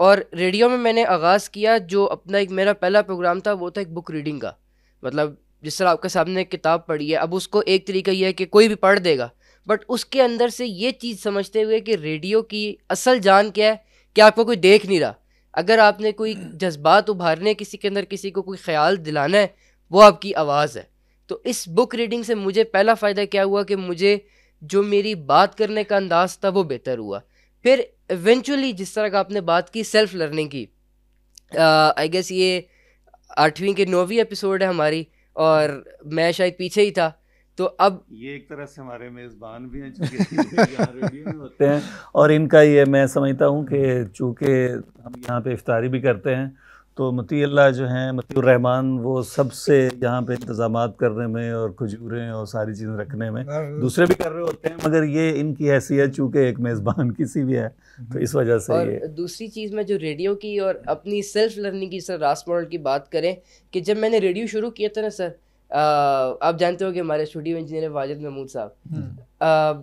Speaker 8: اور ریڈیو میں نے آغاز کیا جو اپنا ایک میرا پہلا پروگرام تھا وہ تھا ایک بک ریڈنگ کا. مطلب جس طرح آپ کے سامنے ایک کتاب پڑھی ہے, اب اس کو ایک طریقہ یہ ہے کہ کوئی بھی پڑھ دے گا, بٹ اس کے اندر سے یہ چیز سمجھتے ہوئے کہ ریڈیو کی اصل جان کیا ہے کہ آپ کو کوئی دیکھ نہیں رہا. اگر آپ نے کوئی جذبات ابھارنے, کسی کے اندر کسی کو کوئی خیال دلانا ہے, وہ آپ کی آواز ہے. تو اس بک ریڈنگ سے مجھے پہلا فائدہ کیا ہوا کہ مجھے جو میری بات کرنے کا انداز تھا وہ بہتر ہوا. پھر ایونچولی جس طرح کا آپ نے بات کی سیلف لرننگ کی, آئی گیس یہ 8ویں کے 9ویں ایپیسوڈ ہے ہماری, اور میں شاید پیچھے ہی تھا. تو اب
Speaker 7: یہ ایک طرح سے ہمارے میزبان بھی ہیں چونکہ
Speaker 5: ہوتے ہیں, اور ان کا یہ میں سمجھتا ہوں کہ چونکہ ہم یہاں پہ افطاری بھی کرتے ہیں تو مطیع اللہ جو ہیں, مطیع الرحمان, وہ سب سے یہاں پہ انتظامات کرنے میں اور کھجوریں اور ساری چیزیں رکھنے میں دوسرے بھی کر رہے ہوتے ہیں, مگر یہ ان کی حیثیت چونکہ ایک میزبان کسی بھی ہے تو اس وجہ سے.
Speaker 8: اور دوسری چیز میں جو ریڈیو کی اور اپنی سیلف لرننگ کی سر راس ماڈل کی بات کریں کہ جب میں نے ریڈیو شروع کیا تھا نا سر, آپ جانتے ہو کہ ہمارے اسٹوڈیو انجینئر واجد محمود صاحب,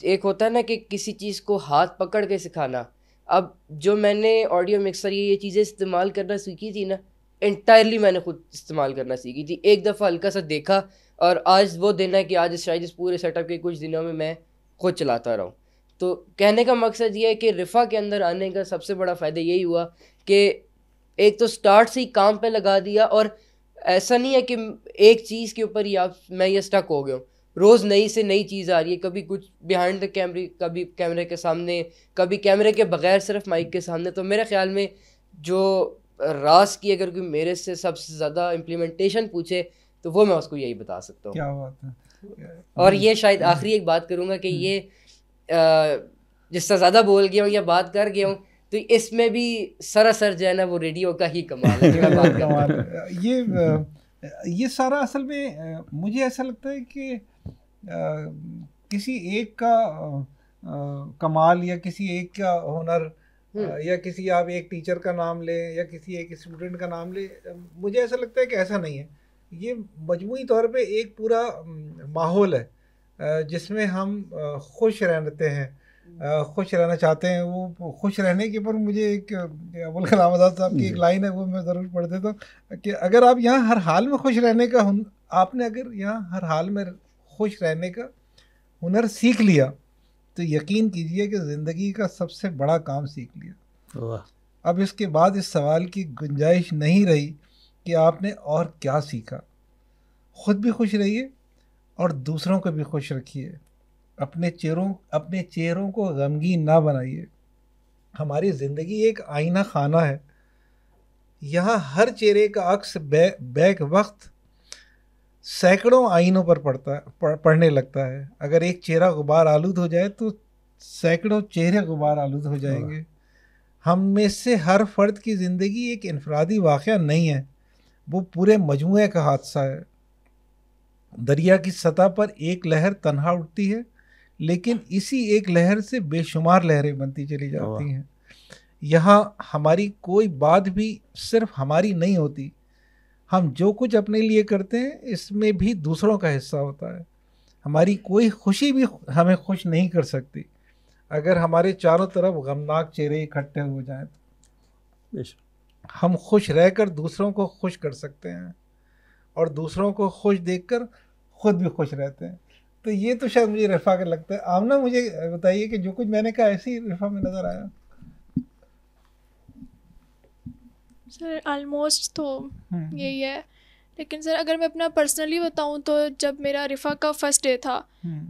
Speaker 8: ایک ہوتا ہے نا کہ کسی چیز کو ہاتھ پکڑ کے سکھانا. اب جو میں نے آڈیو مکسر یہ چیزیں استعمال کرنا سیکھی تھی نا, انٹائرلی میں نے خود استعمال کرنا سیکھی تھی. ایک دفعہ ہلکا سا دیکھا اور آج وہ دن ہے کہ آج شاید اس پورے سیٹ اپ کے کچھ دنوں میں خود چلاتا رہا ہوں. تو کہنے کا مقصد یہ ہے کہ رفا کے اندر آنے کا سب سے بڑا فائدہ یہی ہوا کہ ایک تو سٹارٹ سے ہی کام پہ لگا دیا, اور ایسا نہیں ہے کہ ایک چیز کے اوپر ہی میں یہ اسٹک ہو گیا ہوں. روز نئی سے نئی چیز آ رہی ہے, کبھی کچھ بیہائنڈ دا کیمرے, کبھی کیمرے کے سامنے, کبھی کیمرے کے بغیر صرف مائک کے سامنے. تو میرے خیال میں جو راز کی اگر کوئی میرے سے سب سے زیادہ امپلیمنٹیشن پوچھے تو وہ میں اس کو یہی بتا سکتا ہوں.
Speaker 1: کیا بات ہے.
Speaker 8: اور یہ شاید آخری ایک بات کروں گا کہ یہ جس سے زیادہ بول گیا ہوں یا بات کر گیا ہوں تو اس میں بھی سراسر جو ہے نا وہ ریڈیو کا ہی کمال ہے.
Speaker 1: یہ سارا اصل میں مجھے ایسا لگتا ہے کہ کسی ایک کا کمال یا کسی ایک کا ہنر یا کسی آپ ایک ٹیچر کا نام لیں یا کسی ایک اسٹوڈنٹ کا نام لیں, مجھے ایسا لگتا ہے کہ ایسا نہیں ہے. یہ مجموعی طور پہ ایک پورا ماحول ہے جس میں ہم خوش رہتے ہیں, خوش رہنا چاہتے ہیں. وہ خوش رہنے کے اوپر مجھے ایک ابوالکلام آزاد صاحب کی ایک لائن ہے, وہ میں ضرور پڑھ دیتا ہوں کہ اگر آپ یہاں ہر حال میں خوش رہنے کا آپ نے اگر یہاں ہر حال میں خوش رہنے کا ہنر سیکھ لیا تو یقین کیجئے کہ زندگی کا سب سے بڑا کام سیکھ لیا. اب اس کے بعد اس سوال کی گنجائش نہیں رہی کہ آپ نے اور کیا سیکھا. خود بھی خوش رہیے اور دوسروں کو بھی خوش رکھیے. اپنے چہروں کو غمگین نہ بنائیے. ہماری زندگی ایک آئینہ خانہ ہے, یہاں ہر چہرے کا عکس بیک وقت سینکڑوں آئینوں پر پڑھنے لگتا ہے. اگر ایک چہرہ غبار آلود ہو جائے تو سینکڑوں چہرے غبار آلود ہو جائیں گے. ہم میں سے ہر فرد کی زندگی ایک انفرادی واقعہ نہیں ہے, وہ پورے مجموعے کا حادثہ ہے. دریا کی سطح پر ایک لہر تنہا اٹھتی ہے لیکن اسی ایک لہر سے بے شمار لہریں بنتی چلی جاتی ہیں. یہاں ہماری کوئی بات بھی صرف ہماری نہیں ہوتی. ہم جو کچھ اپنے لیے کرتے ہیں اس میں بھی دوسروں کا حصہ ہوتا ہے. ہماری کوئی خوشی بھی ہمیں خوش نہیں کر سکتی اگر ہمارے چاروں طرف غمناک چہرے اکٹھے ہو جائیں تو. ہم خوش رہ کر دوسروں کو خوش کر سکتے ہیں اور دوسروں کو خوش دیکھ کر خود بھی خوش رہتے ہیں. تو یہ تو شاید مجھے رفا کا لگتا ہے. آمنہ مجھے بتائیے کہ جو کچھ میں نے کہا ایسے ہی رفا میں نظر آیا.
Speaker 9: سر آلموسٹ تو یہی ہے, لیکن سر اگر میں اپنا پرسنلی بتاؤں تو جب میرا رفا کا فرسٹ ڈے تھا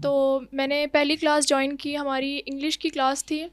Speaker 9: تو میں نے پہلی کلاس جوائن کی. ہماری انگلش کی کلاس تھی,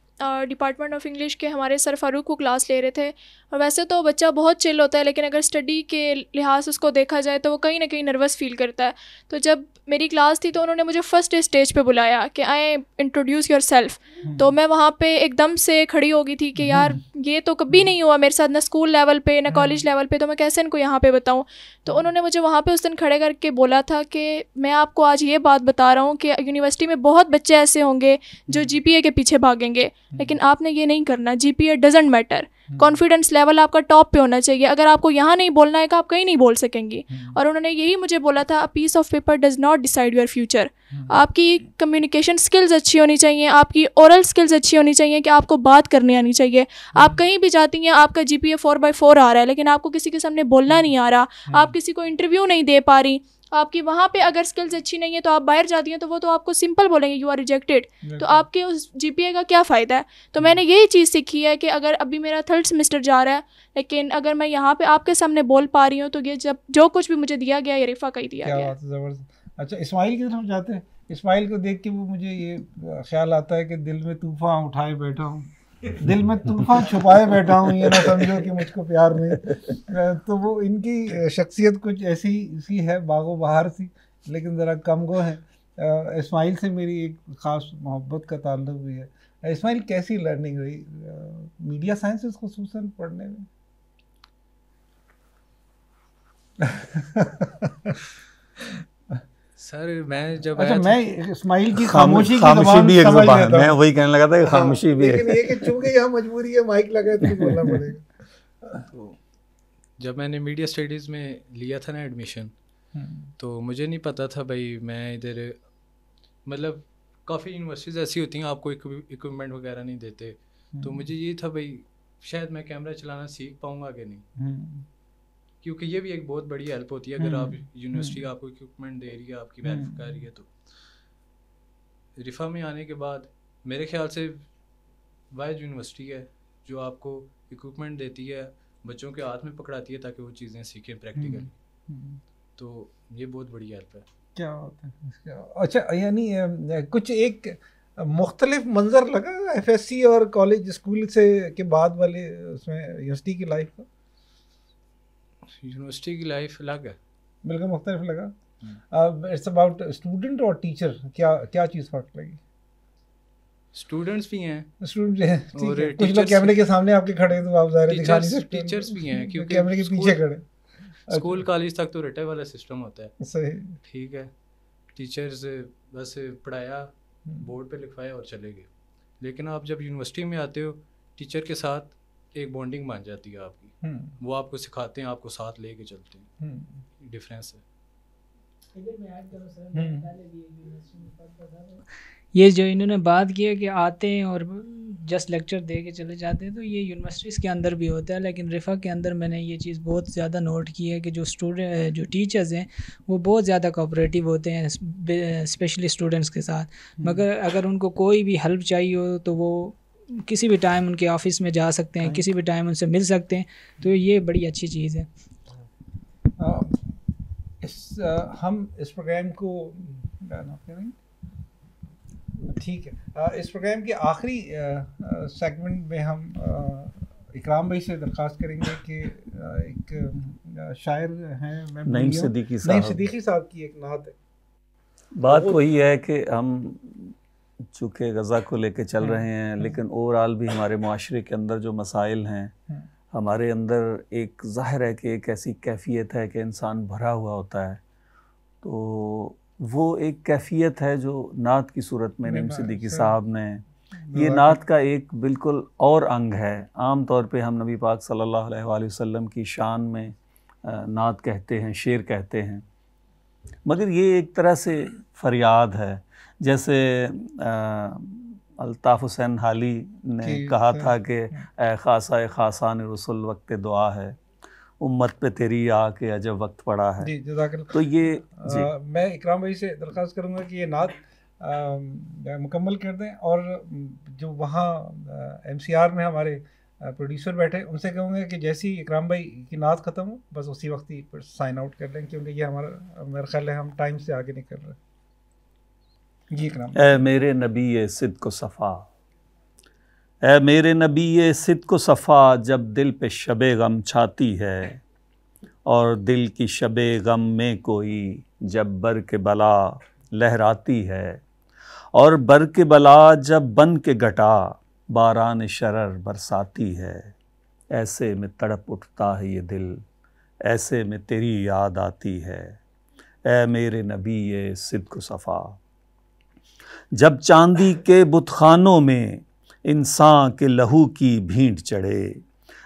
Speaker 9: ڈپارٹمنٹ آف انگلش کے ہمارے سر فاروق کو کلاس لے رہے تھے. اور ویسے تو بچہ بہت چل ہوتا ہے لیکن اگر اسٹڈی کے لحاظ سے اس کو دیکھا جائے تو وہ کہیں نہ کہیں نروس فیل کرتا ہے. تو جب میری کلاس تھی تو انہوں نے مجھے فرسٹ ڈے اسٹیج پہ بلایا کہ آئے انٹروڈیوس یور سیلف. تو میں وہاں پہ ایک دم سے کھڑی ہو گئی تھی کہ یار یہ تو کبھی نہیں ہوا میرے ساتھ, نہ اسکول لیول پہ نہ کالج لیول پہ, تو میں کیسے ان کو یہاں پہ بتاؤں. تو انہوں نے مجھے وہاں پہ اس دن کھڑے کر کے بولا تھا کہ میں آپ کو آج یہ بات بتا رہا ہوں کہ یونیورسٹی میں بہت بچے ایسے ہوں گے جو جی پی اے کے پیچھے بھاگیں گے, لیکن آپ نے یہ نہیں کرنا. جی پی اے ڈزنٹ میٹر. کانفیڈنس لیول آپ کا ٹاپ پہ ہونا چاہیے. اگر آپ کو یہاں نہیں بولنا ہے کہ آپ کہیں نہیں بول سکیں گی. اور انہوں نے یہی مجھے بولا تھا, a piece of paper does not decide your future. آپ کی کمیونیکیشن اسکلز اچھی ہونی چاہیے, آپ کی اورل اسکلز اچھی ہونی چاہیے کہ آپ کو بات کرنی آنی چاہیے. آپ کہیں بھی جاتی ہیں, آپ کا GPA 4/4 آ رہا ہے لیکن آپ کو کسی کے سامنے بولنا نہیں آ رہا, آپ کسی کو انٹرویو نہیں دے پا رہی, آپ کی وہاں پہ اگر اسکلز اچھی نہیں ہے تو آپ باہر جاتی ہیں تو وہ تو آپ کو سمپل بولیں گے یو آر ریجیکٹیڈ. تو آپ کے اس GPA کا کیا فائدہ ہے؟ تو میں نے یہی چیز سیکھی ہے کہ اگر ابھی میرا 3rd سیمسٹر جا رہا ہے لیکن اگر میں یہاں پہ آپ کے سامنے بول پا رہی ہوں تو یہ جب جو کچھ بھی مجھے دیا گیا یہ رفا کا ہی دیا گیا.
Speaker 1: زبردست. اچھا اسماعیل کی طرف جاتے ہیں. اسماعیل کو دیکھ کے وہ مجھے یہ خیال آتا ہے کہ دل میں طوفان اٹھائے بیٹھا ہوں, دل میں طوفان چھپائے بیٹھا ہوں, یہ نہ سمجھو کہ مجھ کو پیار نہیں. تو وہ ان کی شخصیت کچھ ایسی سی ہے, باغ و بہار سی, لیکن ذرا کم گو ہے. اسماعیل سے میری ایک خاص محبت کا تعلق بھی ہے. اسماعیل کیسی لرننگ رہی میڈیا سائنسز خصوصاً پڑھنے میں؟
Speaker 10: سر میں جب
Speaker 1: اچھا میں اسماعیل کی خاموشی
Speaker 5: بھی ایک زبان ہے, میں وہی کہنے لگا تھا کہ خاموشی بھی ہے,
Speaker 1: لیکن یہ کہ چونکہ یہاں مجبوری ہے مائک لگائے تو بولنا پڑے گا.
Speaker 10: تو جب میں نے میڈیا اسٹڈیز میں لیا تھا نا ایڈمیشن, تو مجھے نہیں پتا تھا بھائی میں ادھر, مطلب کافی یونیورسٹیز ایسی ہوتی ہیں آپ کو اکوپمنٹ وغیرہ نہیں دیتے, تو مجھے یہ تھا بھائی شاید میں کیمرہ چلانا سیکھ پاؤں گا کہ نہیں, کیونکہ یہ بھی ایک بہت بڑی ہیلپ ہوتی ہے اگر آپ یونیورسٹی آپ کو اکوپمنٹ دے رہی ہے, آپ کی ہیلپ کر رہی ہے. تو رفا میں آنے کے بعد میرے خیال سے واحد یونیورسٹی ہے جو آپ کو اکوپمنٹ دیتی ہے, بچوں کے ہاتھ میں پکڑاتی ہے تاکہ وہ چیزیں سیکھیں پریکٹیکلی. تو یہ بہت بڑی ہیلپ ہے. کیا
Speaker 1: ہوتا ہے. اچھا یعنی کچھ ایک مختلف منظر لگا FSC اور کالج اسکول سے کے بعد والے اس میں یونیورسٹی کی لائف کا؟
Speaker 10: یونیورسٹی کی لائف الگ ہے,
Speaker 1: بالکل مختلف لگا. اٹس اباؤٹ اسٹوڈنٹ اور ٹیچر, کیا چیز فرق لگی؟
Speaker 10: اسٹوڈنٹس بھی ہیں,
Speaker 1: اور کچھ لوگ کیمرے کے سامنے آپ کے کھڑے ہیں تو آپ ظاہر دکھا نہیں سکتے,
Speaker 10: ٹیچرس بھی ہیں کیونکہ
Speaker 1: کیمرے کے پیچھے کھڑے.
Speaker 10: اسکول کالج تک تو رٹے والا سسٹم ہوتا ہے,
Speaker 1: صحیح
Speaker 10: ٹھیک ہے, ٹیچرز بس پڑھایا, بورڈ پہ لکھوایا اور چلے گئے. لیکن آپ جب یونیورسٹی میں آتے ہو ٹیچر کے ساتھ ایک بانڈنگ بن جاتی ہے آپ کی, وہ آپ کو سکھاتے ہیں, آپ کو ساتھ لے کے چلتے ہیں, ڈفرینس ہے.
Speaker 2: یہ جو انہوں نے بات کی ہے کہ آتے ہیں اور جسٹ لیکچر دے کے چلے جاتے ہیں, تو یہ یونیورسٹیز کے اندر بھی ہوتا ہے, لیکن رفا کے اندر میں نے یہ چیز بہت زیادہ نوٹ کی ہے کہ جو ٹیچرز ہیں وہ بہت زیادہ کوآپریٹیو ہوتے ہیں اسپیشلی اسٹوڈنٹس کے ساتھ. مگر اگر ان کو کوئی بھی ہیلپ چاہیے ہو تو وہ کسی بھی ٹائم ان کے آفس میں جا سکتے ہیں, کسی بھی ٹائم ان سے مل سکتے ہیں, تو یہ بڑی اچھی چیز ہے.
Speaker 1: ہم اس پروگرام کو ٹھیک ہے, اس پروگرام کے آخری سیگمنٹ میں ہم اکرام بھائی سے درخواست کریں گے کہ ایک شاعر ہیں نعیم صدیقی صاحب کی ایک نعت ہے.
Speaker 5: بات وہی ہے کہ ہم چونکہ غزہ کو لے کے چل رہے ہیں, لیکن اوور آل بھی ہمارے معاشرے کے اندر جو مسائل ہیں, ہمارے اندر ایک ظاہر ہے کہ ایک ایسی کیفیت ہے کہ انسان بھرا ہوا ہوتا ہے, تو وہ ایک کیفیت ہے جو نعت کی صورت میں نعیم صدیقی صاحب نے, یہ نعت کا ایک بالکل اور انگ ہے. عام طور پہ ہم نبی پاک صلی اللہ علیہ وآلہ وسلم کی شان میں نعت کہتے ہیں, شعر کہتے ہیں, مگر یہ ایک طرح سے فریاد ہے. جیسے الطاف حسین حالی نے کہا تھا کہ اے خاصہ خاصان رسول وقت دعا ہے, امت پہ تیری آ کے عجب وقت پڑا ہے.
Speaker 1: جی جزاک اللہ.
Speaker 5: تو یہ
Speaker 1: میں اکرام بھائی سے درخواست کروں گا کہ یہ نعت مکمل کر دیں, اور جو وہاں MCR میں ہمارے پروڈیوسر بیٹھے ان سے کہوں گا کہ جیسی اکرام بھائی کی نعت ختم ہو بس اسی وقت ہی سائن آؤٹ کر لیں, کیونکہ یہ ہمارا میرا خیال ہے ہم ٹائم سے آگے نہیں کر رہے. جی اکرام.
Speaker 5: اے میرے نبی صدق و صفا, اے میرے نبی صدق و صفا, جب دل پہ شب غم چھاتی ہے, اور دل کی شب غم میں کوئی جب برق بلا لہراتی ہے, اور برق بلا جب بن کے گھٹا باران شرر برساتی ہے. ایسے میں تڑپ اٹھتا ہے یہ دل, ایسے میں تیری یاد آتی ہے, اے میرے نبی صدق و صفا. جب چاندی کے بت خانوں میں انسان کے لہو کی بھینٹ چڑھے,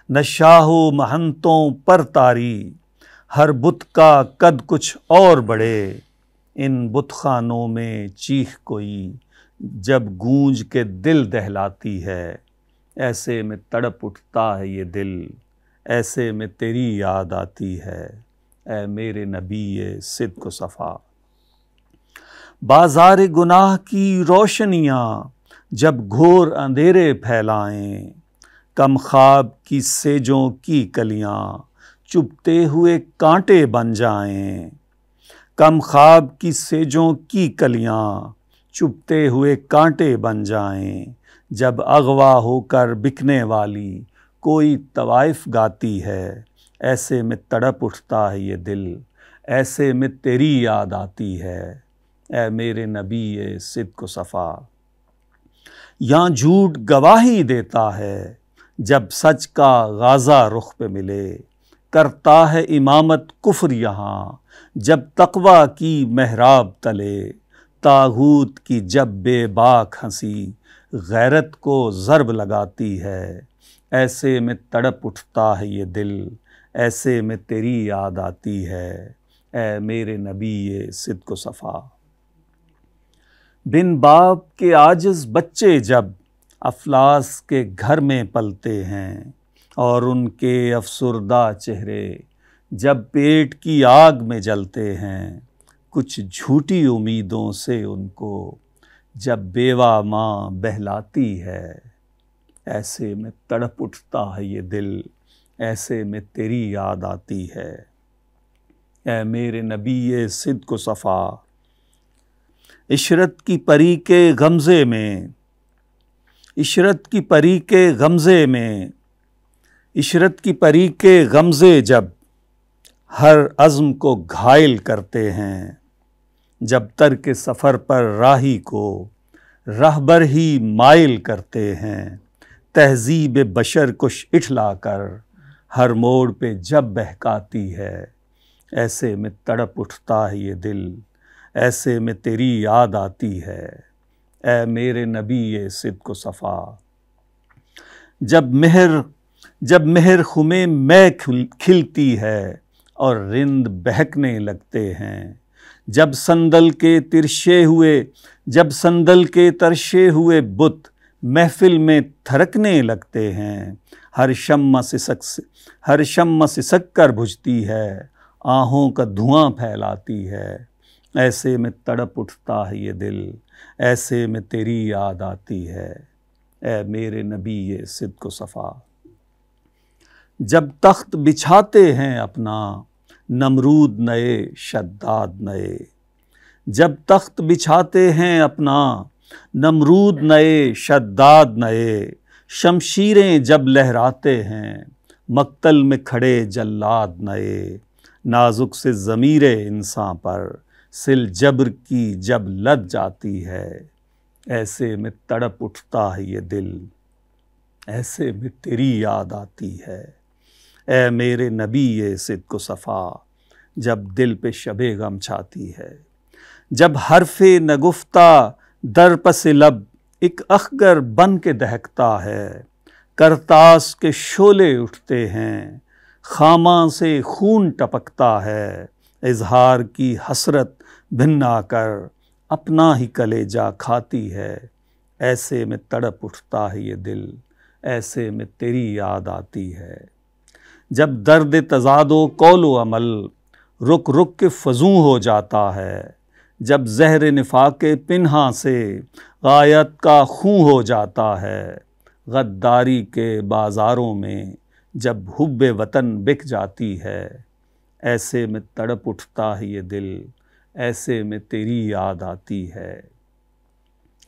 Speaker 5: نہ شاہو مہنتوں پر تاری، ہر بت کا قد کچھ اور بڑھے، ان بت خانوں میں چیخ کوئی جب گونج کے دل دہلاتی ہے، ایسے میں تڑپ اٹھتا ہے یہ دل، ایسے میں تیری یاد آتی ہے، اے میرے نبی صدق و صفا۔ بازار گناہ کی روشنیاں جب گھور اندھیرے پھیلائیں، کم خواب کی سیجوں کی کلیاں چبھتے ہوئے کانٹے بن جائیں، کم خواب کی سیجوں کی کلیاں چبھتے ہوئے کانٹے بن جائیں، جب اغوا ہو کر بکنے والی کوئی طوائف گاتی ہے، ایسے میں تڑپ اٹھتا ہے یہ دل، ایسے میں تیری یاد آتی ہے، اے میرے نبی صدق و صفا۔ یہاں جھوٹ گواہی دیتا ہے جب سچ کا غازہ رخ پہ ملے، کرتا ہے امامت کفر یہاں جب تقویٰ کی محراب تلے، طاغوت کی جب بے باک ہنسی غیرت کو ضرب لگاتی ہے، ایسے میں تڑپ اٹھتا ہے یہ دل، ایسے میں تیری یاد آتی ہے، اے میرے نبی صدق و صفا۔ بن باپ کے عاجز بچے جب افلاس کے گھر میں پلتے ہیں، اور ان کے افسردہ چہرے جب پیٹ کی آگ میں جلتے ہیں، کچھ جھوٹی امیدوں سے ان کو جب بیوہ ماں بہلاتی ہے، ایسے میں تڑپ اٹھتا ہے یہ دل، ایسے میں تیری یاد آتی ہے، اے میرے نبی صدق و صفا۔ عشرت کی پری کے غمزے میں، عشرت کی پری کے غمزے میں، عشرت کی پری کے غمزے جب ہر عزم کو گھائل کرتے ہیں، جب ترک سفر پر راہی کو رہبر ہی مائل کرتے ہیں، تہذیب بشر کو اٹھلا کر ہر موڑ پہ جب بہکاتی ہے، ایسے میں تڑپ اٹھتا ہے یہ دل، ایسے میں تیری یاد آتی ہے، اے میرے نبی صدق و صفا۔ جب مہر خمیں میں کھلتی ہے اور رند بہکنے لگتے ہیں، جب صندل کے ترشے ہوئے بت محفل میں تھرکنے لگتے ہیں، ہر شمع سسک کر بجھتی ہے، آہوں کا دھواں پھیلاتی ہے، ایسے میں تڑپ اٹھتا ہے یہ دل، ایسے میں تیری یاد آتی ہے، اے میرے نبی صدق و صفا۔ جب تخت بچھاتے ہیں اپنا نمرود نئے شداد نئے، جب تخت بچھاتے ہیں اپنا نمرود نئے شداد نئے، شمشیریں جب لہراتے ہیں مقتل میں کھڑے جلاد نئے، نازک سے ضمیر انسان پر سل جبر کی جب لد جاتی ہے، ایسے میں تڑپ اٹھتا ہے یہ دل، ایسے میں تیری یاد آتی ہے، اے میرے نبی صدق و صفا۔ جب دل پہ شب غم چھاتی ہے، جب حرف نگفتہ در پس لب ایک اخگر بن کے دہکتا ہے، کرتاس کے شعلے اٹھتے ہیں، خاماں سے خون ٹپکتا ہے، اظہار کی حسرت بھنا کر اپنا ہی کلیجہ کھاتی ہے، ایسے میں تڑپ اٹھتا ہے یہ دل، ایسے میں تیری یاد آتی ہے۔ جب درد تضاد و قول و عمل رک رک کے فزوں ہو جاتا ہے، جب زہر نفاق پنہاں سے غایت کا خوں ہو جاتا ہے، غداری کے بازاروں میں جب حب وطن بک جاتی ہے، ایسے میں تڑپ اٹھتا ہے یہ دل، ایسے میں تیری یاد آتی ہے،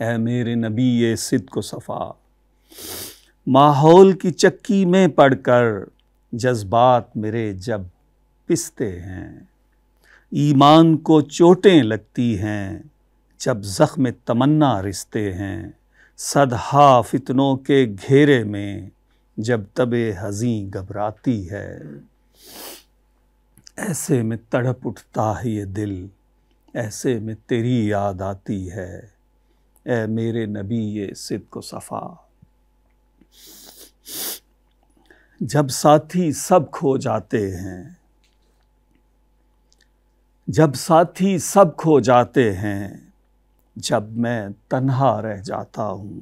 Speaker 5: اے میرے نبی صدق و صفا۔ ماحول کی چکی میں پڑ کر جذبات میرے جب پستے ہیں، ایمان کو چوٹیں لگتی ہیں جب زخم تمنا رستے ہیں، صدہا فتنوں کے گھیرے میں جب طب حزیں گھبراتی ہے، ایسے میں تڑپ اٹھتا ہے یہ دل، ایسے میں تیری یاد آتی ہے، اے میرے نبی صدق و صفا۔ جب ساتھی سب کھو جاتے ہیں، جب ساتھی سب کھو جاتے ہیں، جب میں تنہا رہ جاتا ہوں،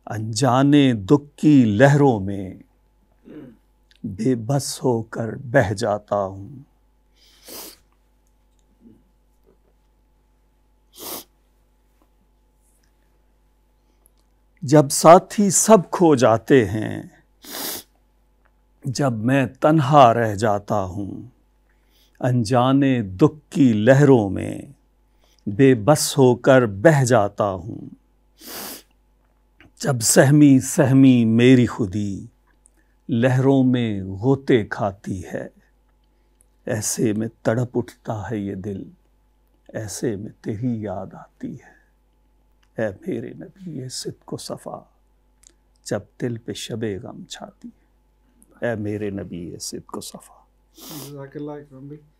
Speaker 5: انجانے دکھ کی لہروں میں بے بس ہو کر بہہ جاتا ہوں۔ جب ساتھی سب کھو جاتے ہیں، جب میں تنہا رہ جاتا ہوں، انجانے دکھ کی لہروں میں بے بس ہو کر بہہ جاتا ہوں۔ جب سہمی سہمی میری خودی لہروں میں غوطے کھاتی ہے، ایسے میں تڑپ اٹھتا ہے یہ دل، ایسے میں تیری یاد آتی ہے۔ اے میرے نبی صدق و صفا، جب دل پہ شب غم چھاتی ہے۔ اے میرے نبی صدق و صفا۔
Speaker 1: جزاک اللہ اکرم بھائی۔